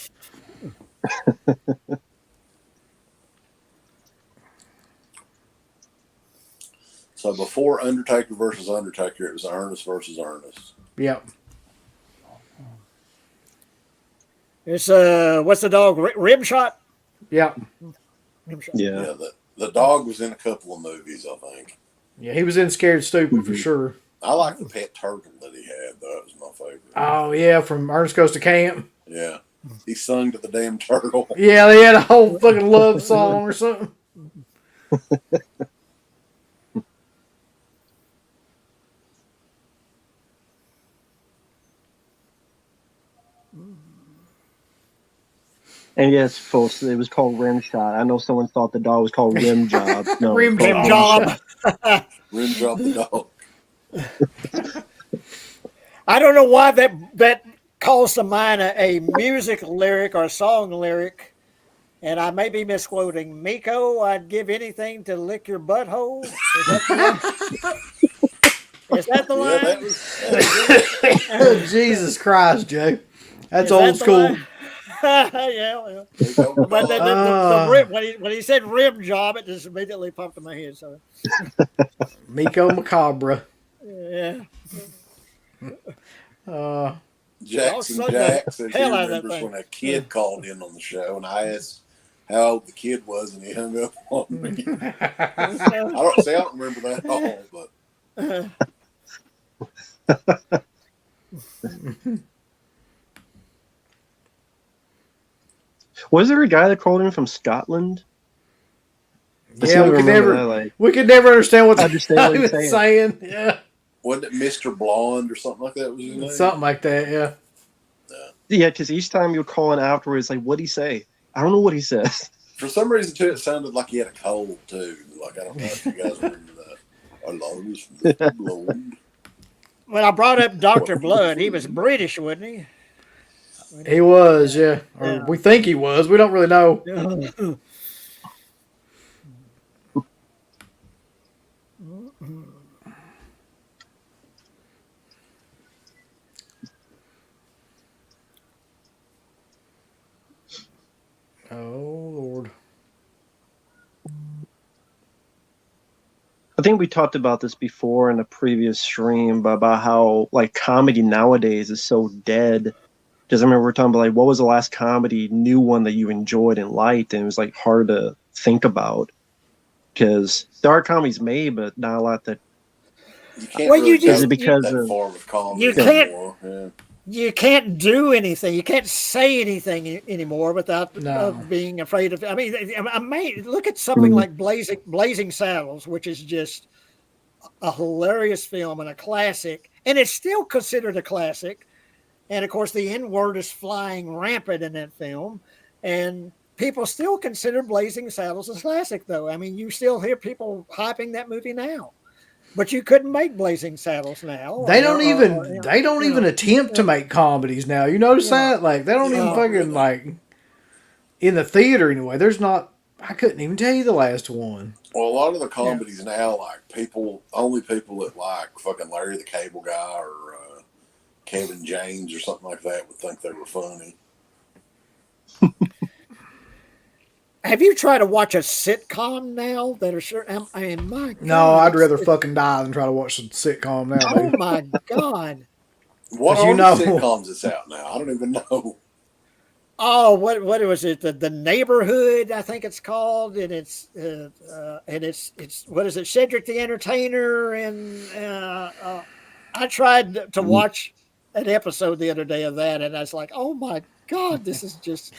So before Undertaker versus Undertaker, it was Ernest versus Ernest. Yep. It's what's the dog? Rim shot. Yep. Rim shot. yeah. The dog was in a couple of movies, I think. Yeah, he was in Scared Stupid for sure. I like the pet turtle that he had, though. That was my favorite. Oh yeah, from Ernest Goes to Camp. Yeah. He sung to the damn turtle. Yeah, they had a whole fucking love song or something. And yes, folks, it was called Rim Shot. I know someone thought the dog was called Rim Job. No, Rim Job. Rim Job the dog. I don't know why that calls to mind a music lyric or a song lyric, and I may be misquoting. Miko, I'd give anything to lick your butthole. Is that the line? That was Jesus Christ, Joe. That's old school. Yeah, well. But the when he said rim job, it just immediately popped in my head. So Miko Macabre. Yeah. Jackson Jack says he remembers when a kid called in on the show, and I asked how old the kid was, and he hung up on me. I don't remember that at all, but. Was there a guy that called in from Scotland? Yeah, we could never understand what he was saying. Yeah. Wasn't it Mr. Blonde or something like that? Was his name? Something like that, yeah. Yeah, because each time you call in afterwards, like, what'd he say? I don't know what he says. For some reason, too, it sounded like he had a cold, too. Like, I don't know if you guys remember that. Hello, Mr. Blonde. When I brought up Dr. Blood, he was British, wasn't he? He was, yeah. Or we think he was. We don't really know. Oh, Lord. I think we talked about this before in a previous stream, but about how like comedy nowadays is so dead. Because I remember we were talking about like what was the last comedy new one that you enjoyed and liked, and it was like hard to think about because there are comedies made, but not a lot that. You can't really is it because that far with comedy you can't anymore. Yeah. You can't do anything. You can't say anything anymore without being afraid of. I mean, I may look at something like Blazing Saddles, which is just a hilarious film and a classic, and it's still considered a classic. And of course, the N-word is flying rampant in that film, and people still consider Blazing Saddles a classic. Though, I mean, you still hear people hyping that movie now. But you couldn't make Blazing Saddles now. They don't even attempt to make comedies now. You notice that? Like they don't even fucking like in the theater anyway. There's not. I couldn't even tell you the last one. Well, a lot of the comedies now, like only people that like fucking Larry the Cable Guy or Kevin James or something like that would think they were funny. Have you tried to watch a sitcom now that are certain? I mean, my God. No, I'd rather fucking die than try to watch a sitcom now. Oh my God! What are the sitcoms that's out now? I don't even know. Oh, what was it? The Neighborhood, I think it's called, and it's what is it? Cedric the Entertainer, and I tried to watch an episode the other day of that, and I was like, "Oh my God, this is just."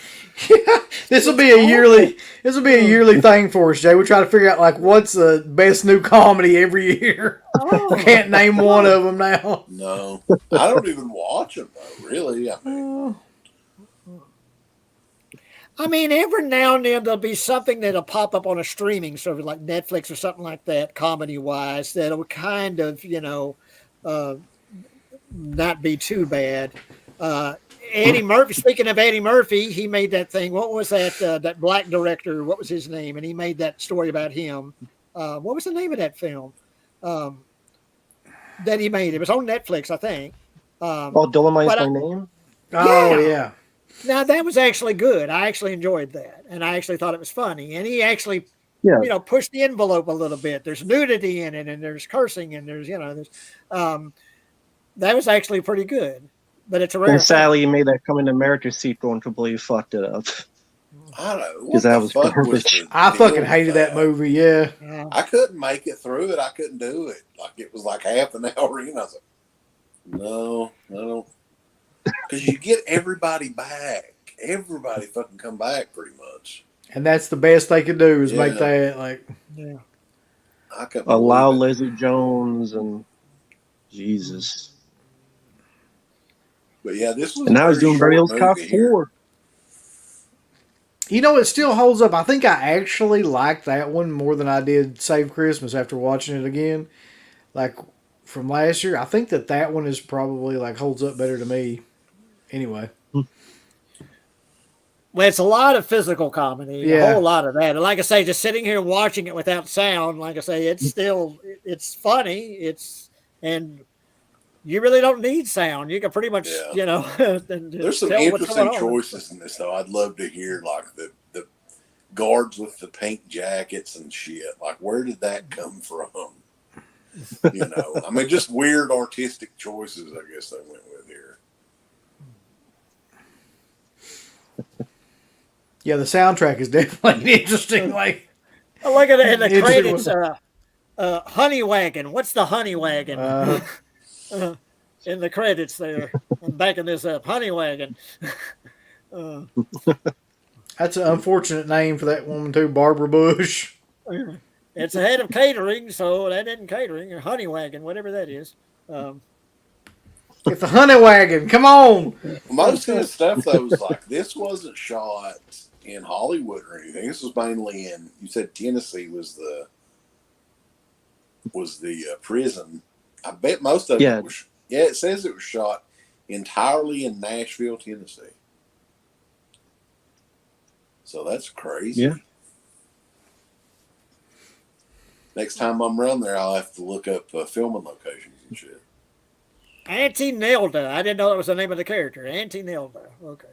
This will be a yearly. This will be a yearly thing for us, Jay. We try to figure out like what's the best new comedy every year. I can't name one of them now. No, I don't even watch them though. Really, I mean, every now and then there'll be something that'll pop up on a streaming service like Netflix or something like that, comedy wise, that'll kind of, uh, not be too bad. Eddie Murphy. Speaking of Eddie Murphy, he made that thing. What was that? That black director. What was his name? And he made that story about him. What was the name of that film that he made? It was on Netflix, I think. Dolomite's My Name. Oh yeah. Now that was actually good. I actually enjoyed that, and I actually thought it was funny. And he actually, pushed the envelope a little bit. There's nudity in it, and there's cursing, and there's, that was actually pretty good. But it's a rare. And sadly, he made that Coming to America sequel and completely fucked it up. I don't know. Because that was garbage. I fucking hated that movie. Yeah. I couldn't make it through it. I couldn't do it. Like it was like half an hour in. I was like, no, I don't. Because you get everybody back. Everybody fucking come back pretty much. And that's the best they could do is make that like. Yeah. I couldn't allow Leslie Jones and Jesus. But yeah, this was. And now he's doing Beverly Hills Cop 4. You know, it still holds up. I think I actually liked that one more than I did Save Christmas after watching it again. Like from last year, I think that one is probably like holds up better to me. Anyway. Well, it's a lot of physical comedy, a whole lot of that. And like I say, just sitting here watching it without sound, like I say, it's funny. And you really don't need sound. You can pretty much, There's some interesting choices in this, though. I'd love to hear like the guards with the pink jackets and shit. Like, where did that come from? I mean, just weird artistic choices, I guess they went with here. Yeah, the soundtrack is definitely interesting. Like, I look at it in the credits. Honey Wagon. What's the Honey Wagon? In the credits there. I'm backing this up. Honey Wagon. That's an unfortunate name for that woman too, Barbara Bush. It's a head of catering, so that isn't catering, or Honey Wagon, whatever that is. It's a Honey Wagon. Come on. Most of the stuff though was like this wasn't shot in Hollywood or anything. This was mainly in. You said Tennessee was the prison. I bet most of it was. Yeah, it says it was shot entirely in Nashville, Tennessee. So that's crazy. Yeah. Next time I'm around there, I'll have to look up filming locations and shit. Auntie Nelda. I didn't know that was the name of the character. Auntie Nelda. Okay.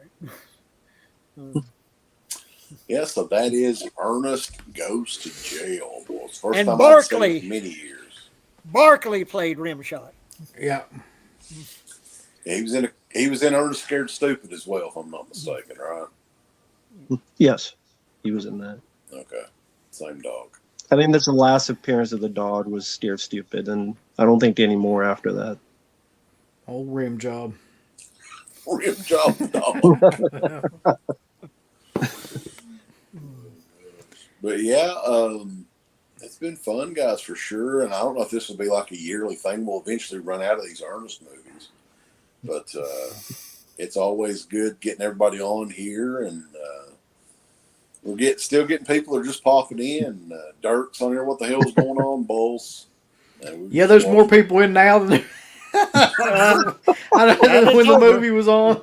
Yeah, so that is Ernest Goes to Jail. Well, it's the first and time Barkley, I've seen it in many years. Barkley played Rimshot. Yeah. He was in Ernest Scared Stupid as well, if I'm not mistaken, right? Yes, he was in that. Okay, same dog. I think that's the last appearance of the dog was Scared Stupid, and I don't think any more after that. Old rim job. Rim job dog. But yeah, it's been fun, guys, for sure. And I don't know if this will be like a yearly thing. We'll eventually run out of these Ernest movies. But it's always good getting everybody on here. And we'll still getting people that are just popping in. Dirk's on here. What the hell's going on, Bulls? Yeah, there's more people in now than there. I don't know when the movie was on.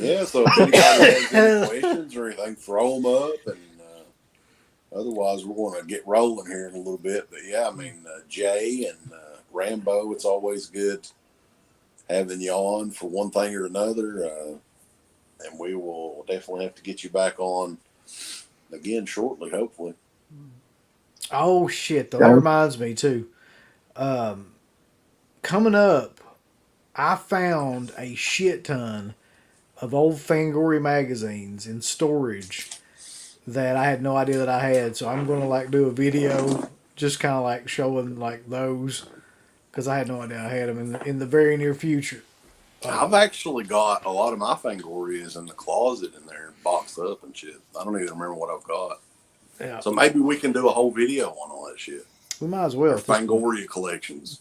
Yeah, so if anybody has any questions or anything, throw them up. And otherwise, we're going to get rolling here in a little bit. But yeah, I mean, Jay and Rambo, it's always good having you on for one thing or another. And we will definitely have to get you back on again shortly, hopefully. Oh, shit. That reminds me, too. Coming up, I found a shit ton of old Fangoria magazines in storage that I had no idea that I had. So I'm going to like do a video just kind of like showing like those because I had no idea I had them in the very near future. I've actually got a lot of my Fangorias in the closet in there, boxed up and shit. I don't even remember what I've got. Yeah. So maybe we can do a whole video on all that shit. We might as well. Our Fangoria collections.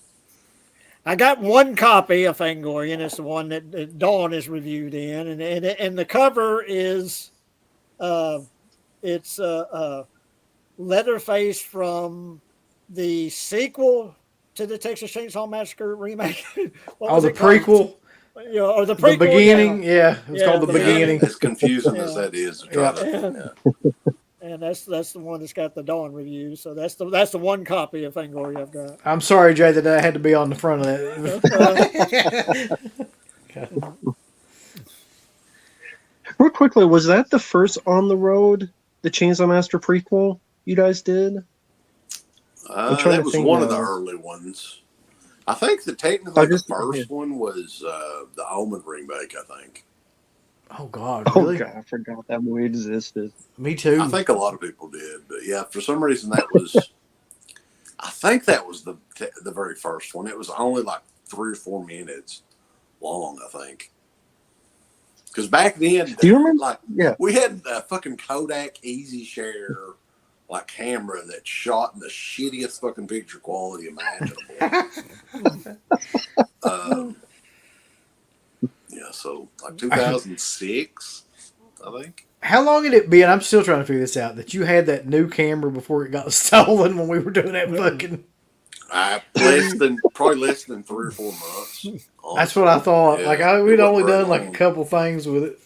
I got one copy of Fangoria, and it's the one that Dawn is reviewed in, and the cover is, it's Leatherface from the sequel to the Texas Chainsaw Massacre remake. What was the prequel? Yeah, or the prequel. The beginning, yeah. It was called The Beginning. As confusing as that is. And that's the one that's got the Dawn review. So that's the one copy of Fangoria I've got. I'm sorry, Jay, that I had to be on the front of that. Real quickly, was that the first On the Road, the Chainsaw Master prequel you guys did? That was one of the early ones. I think that technically the first one was the Omen remake, I think. Oh, God, really? Oh, God, I forgot that movie existed. Me too. I think a lot of people did. But yeah, for some reason that was... I think that was the very first one. It was only like 3 or 4 minutes long, I think. Because back then... Do you remember? Like, we had a fucking Kodak Easy Share... like camera that shot in the shittiest fucking picture quality imaginable. So like 2006, I think. How long had it been? I'm still trying to figure this out. That you had that new camera before it got stolen when we were doing that fucking. Probably less than 3 or 4 months. Honestly. That's what I thought. Yeah, we'd only done like a couple things with it.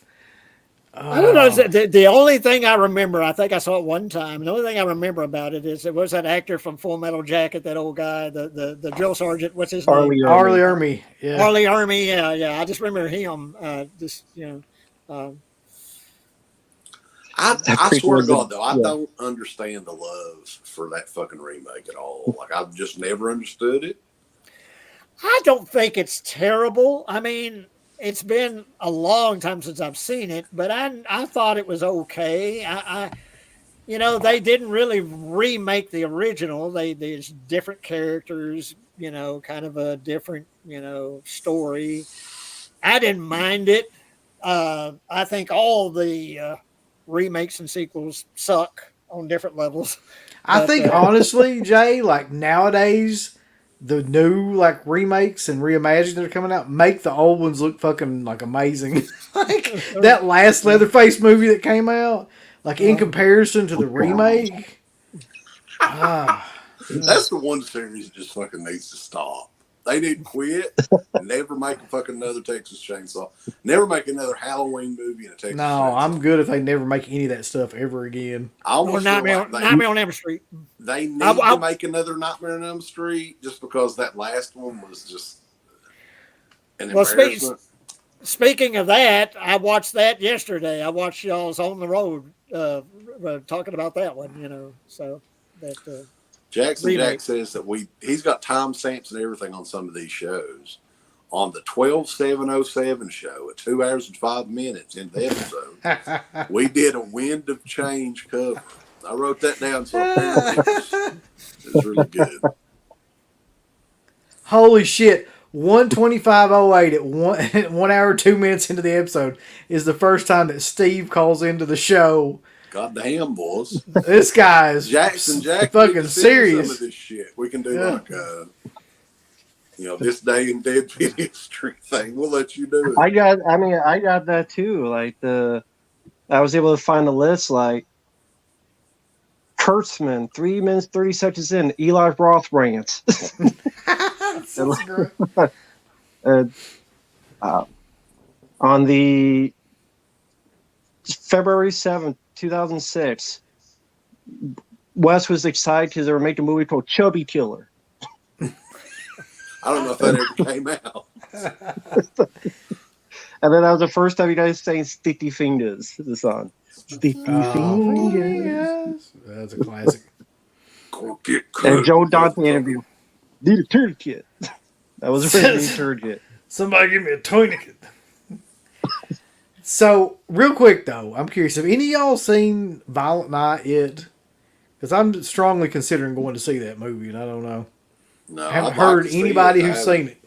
I don't know. The only thing I remember, I think I saw it one time. The only thing I remember about it is it was that actor from Full Metal Jacket, that old guy, the drill sergeant. What's his name? Arlie Ermy. Yeah. Arlie Ermy. Yeah. I just remember him. I swear to God, though, I don't understand the love for that fucking remake at all. Like, I've just never understood it. I don't think it's terrible. I mean, it's been a long time since I've seen it, but I thought it was okay. They didn't really remake the original. There's different characters, kind of a different, story. I didn't mind it. I think all the remakes and sequels suck on different levels. I think honestly, Jay, like nowadays, the new like remakes and reimagined that are coming out make the old ones look fucking like amazing. Like that last Leatherface movie that came out, like in comparison to the remake. That's the one series that just fucking needs to stop. They need to quit. Never make a fucking another Texas Chainsaw. Never make another Halloween movie in a Texas Chainsaw. I'm good if they never make any of that stuff ever again. Or Nightmare on Elm Street. They need to make another Nightmare on Elm Street just because that last one was just an embarrassment. Speaking of that, I watched that yesterday. I watched y'all's On the Road talking about that one, so that... Jackson Jack says that he's got timestamps and everything on some of these shows. On the 12707 show at 2 hours and 5 minutes in the episode, we did a Wind of Change cover. I wrote that down so it was really good. Holy shit. 125.08 at 1 hour 2 minutes into the episode is the first time that Steve calls into the show. Goddamn, boys. This guy is Jackson fucking serious. Some of this shit. We can do like this day in dead history thing. We'll let you do it. I got that too. Like I was able to find a list like Kurtzman, 3 minutes 30 seconds in, Eli Roth rants. On the February 7th, 2006, Wes was excited because they were making a movie called Chubby Killer. I don't know if that ever came out. And then that was the first time you guys saying Sticky Fingers, the song. Sticky Fingers. That's a classic. And Joe Dante interview. Need a tourniquet. That was a really tourniquet. Somebody give me a tourniquet. So, real quick though, I'm curious, have any of y'all seen Violent Night yet? Because I'm strongly considering going to see that movie, and I don't know. No, I haven't heard anybody who's seen it.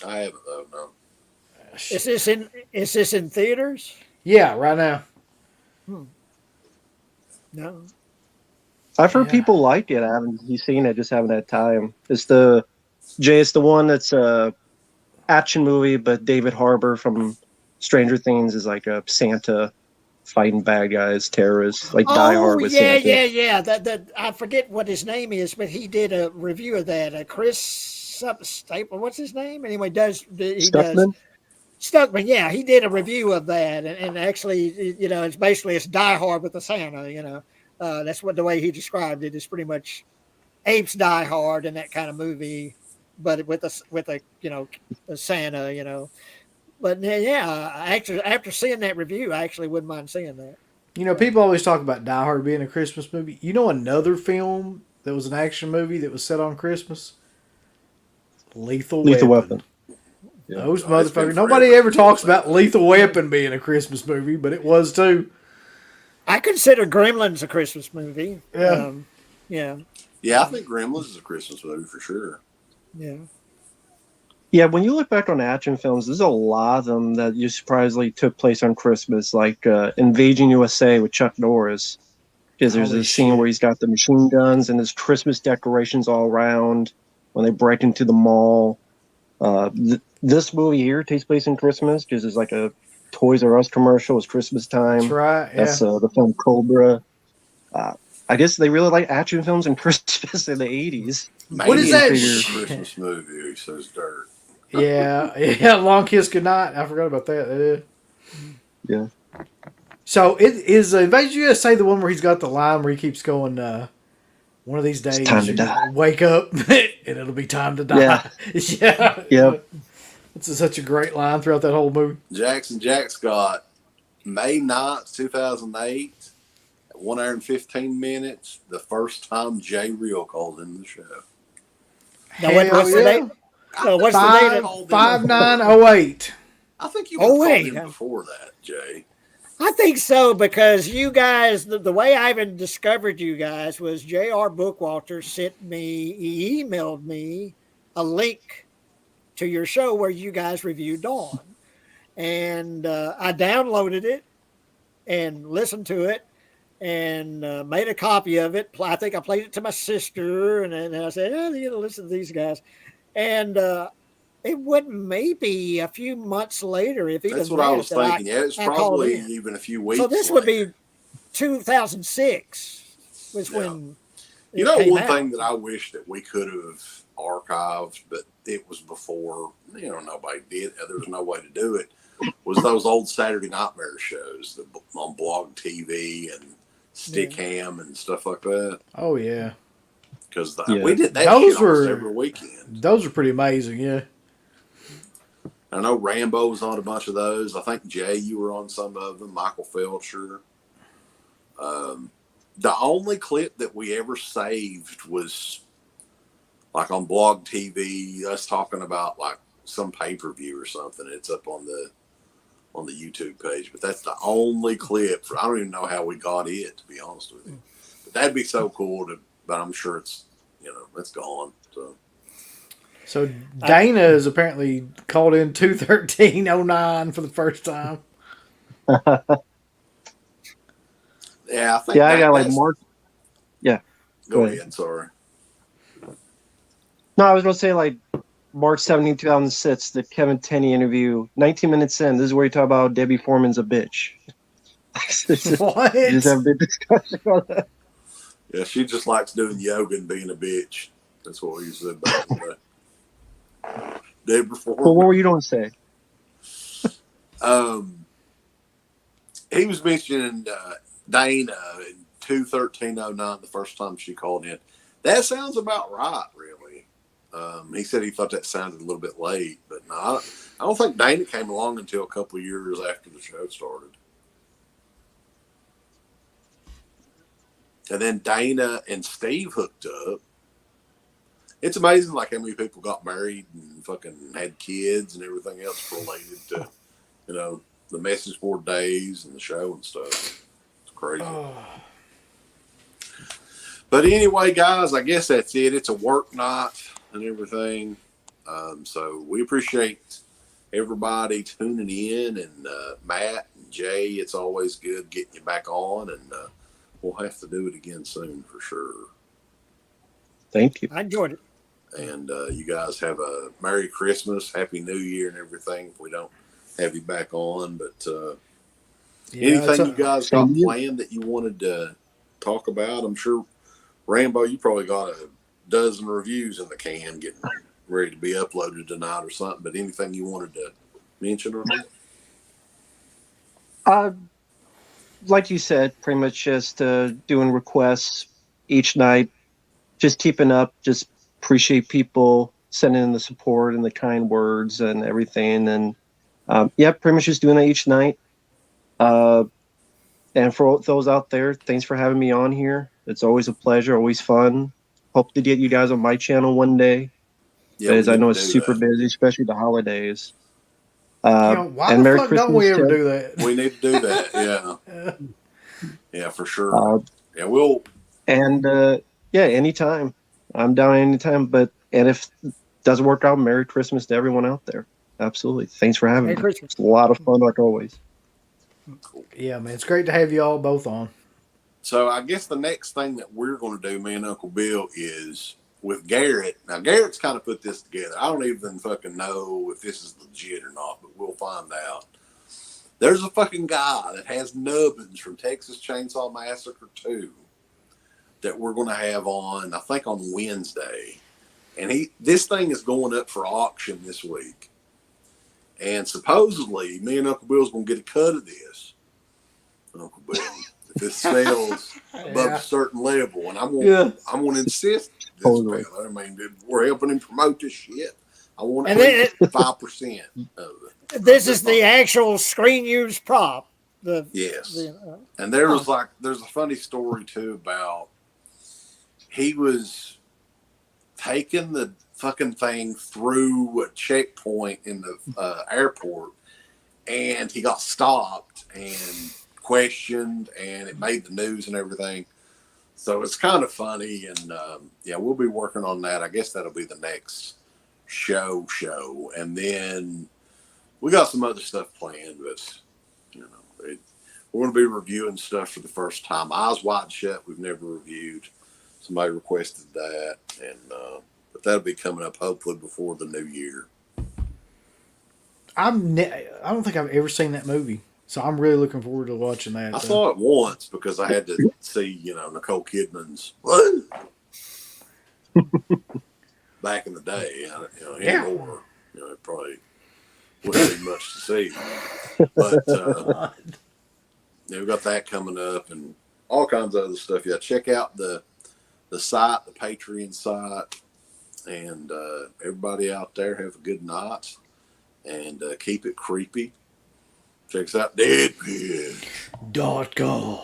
I haven't, though, no. Is this in theaters? Yeah, right now. Hmm. No. I've heard Yeah. people like it. I haven't seen it, just haven't had time. It's the one that's a action movie, but David Harbour from Stranger Things is like a Santa fighting bad guys, terrorists, like Die Oh Hard with yeah, Santa. yeah. That I forget what his name is, but he did a review of that. Chris Staple, what's his name? Anyway, he does Stuckman? Stuckman? Yeah, he did a review of that, and actually, it's Die Hard with the Santa. That's what the way he described it is pretty much apes Die Hard and that kind of movie, but with a a Santa. But yeah, actually, after seeing that review, I actually wouldn't mind seeing that. People always talk about Die Hard being a Christmas movie. Another film that was an action movie that was set on Christmas? Lethal Lethal Weapon. Weapon. Yeah. Those Oh, it's been motherfuckers. forever Nobody ever since talks I've seen about that. Lethal Weapon being a Christmas movie, but it was too. I consider Gremlins a Christmas movie. Yeah. Yeah, Yeah, I think Gremlins is a Christmas movie for sure. yeah. Yeah, when you look back on action films, there's a lot of them that you surprisingly took place on Christmas, like Invasion USA with Chuck Norris. Because there's Holy a scene shit. where he's got the machine guns and there's Christmas decorations all around when they break into the mall. This movie here takes place in Christmas because there's like a Toys R Us commercial. It's Christmas That's time. right. Yeah. That's the film Cobra. I guess they really like action films and Christmas in the 80s. What is Maniac that is a shit? Christmas movie, says Dirt. Yeah. Long Kiss Goodnight. I forgot about that. Yeah. So it is Invasion USA the one where he's got the line where he keeps going, one of these days time to you die. wake up and it'll be time to die. Yeah. Yep. It's such a great line throughout that whole movie. Jackson Jack Scott, May 9th, 2008, at 1 hour and 15 minutes, the first time Jay Real called in the show. Now, what's the date? What's the date? 5908. I think you would have called wait. in before that, Jay. I think so because you guys, the way I even discovered you guys was J.R. Bookwalter he emailed me a link to your show where you guys reviewed Dawn. And I downloaded it and listened to it and made a copy of it. I think I played it to my sister and I said, you gotta listen to these guys. And it wouldn't maybe a few months later, if even That's what I was that, thinking. Yeah, it's I called probably in. even a few weeks. So this would be 2006 was when You it know, came one out. thing that I wish that we could have archived, but it was before, nobody did. There was no way to do it, was those old Saturday Nightmare shows on Blog TV and Stickam and stuff like that. Oh, yeah. Because we did that Those shit almost were- every weekend. Those are pretty amazing, yeah. I know Rambo was on a bunch of those. I think, Jay, you were on some of them. Michael Felcher. The only clip that we ever saved was like on Blog TV, us talking about like some pay-per-view or something. It's up on the YouTube page, but that's the only clip. I don't even know how we got it, to be honest with you. But that'd be so cool but I'm sure it's gone. So Dana is apparently called in 21309 for the first time. Yeah, I think. Yeah, I got like Mark. Yeah. Go ahead. Sorry. No, I was going to say like March 17, 2006, the Kevin Tenney interview. 19 minutes in, this is where you talk about Debbie Foreman's a bitch. What? You just have a big discussion on that. Yeah, she just likes doing yoga and being a bitch. That's what we said back in the day. Deborah Foreman. Well, what were you going to say? He was mentioning Dana in 21309 the first time she called in. That sounds about right, really. He said he thought that sounded a little bit late, but no, I don't think Dana came along until a couple of years after the show started. And then Dana and Steve hooked up. It's amazing, like, how many people got married and fucking had kids and everything else related to, the message board days and the show and stuff. It's crazy. Oh. But anyway, guys, I guess that's it. It's a work night and everything. So we appreciate everybody tuning in, and Matt and Jay. It's always good getting you back on, and we'll have to do it again soon for sure. Thank you. I enjoyed it. And you guys have a Merry Christmas, Happy New Year, and everything. If we don't have you back on, but anything you guys got planned that you wanted to talk about? I'm sure Rambo, you probably got a dozen reviews in the can getting ready to be uploaded tonight or something. But anything you wanted to mention or not? Like you said, pretty much just doing requests each night, just keeping up, just appreciate people sending in the support and the kind words and everything. And pretty much just doing that each night. And for those out there, thanks for having me on here. It's always a pleasure, always fun. Hope to get you guys on my channel one day. Yeah, because I know it's super busy, especially the holidays. Why the fuck don't we ever do that? We need to do that, yeah. Yeah, for sure. We'll. And anytime. I'm down anytime. And if it doesn't work out, Merry Christmas to everyone out there. Absolutely. Thanks for having me. It's a lot of fun, like always. Cool. Yeah, man. It's great to have you all both on. So I guess the next thing that we're going to do, me and Uncle Bill, is with Garrett. Now, Garrett's kind of put this together. I don't even fucking know if this is legit or not, but we'll find out. There's a fucking guy that has Nubbins from Texas Chainsaw Massacre 2 that we're going to have on, I think, on Wednesday. And this thing is going up for auction this week. And supposedly, me and Uncle Bill's going to get a cut of this. Uncle Bill, if this sells above a certain level, and I'm going to insist this totally. I mean, we're helping him promote this shit. I want 5% of it. This is the actual screen use prop. Yes. And there's a funny story too about he was taking the fucking thing through a checkpoint in the airport, and he got stopped and questioned, and it made the news and everything. So it's kind of funny, and we'll be working on that. I guess that'll be the next show, and then we got some other stuff planned, but we're going to be reviewing stuff for the first time. Eyes Wide Shut, we've never reviewed. Somebody requested that, and but that'll be coming up hopefully before the new year. I don't think I've ever seen that movie, so I'm really looking forward to watching that. I saw it once because I had to see, Nicole Kidman's what back in the day. Anymore, it probably wouldn't be much to see, but we've got that coming up and all kinds of other stuff. Yeah, check out the site, the Patreon site, and everybody out there have a good night and keep it creepy. Check us out, deadpitch.com.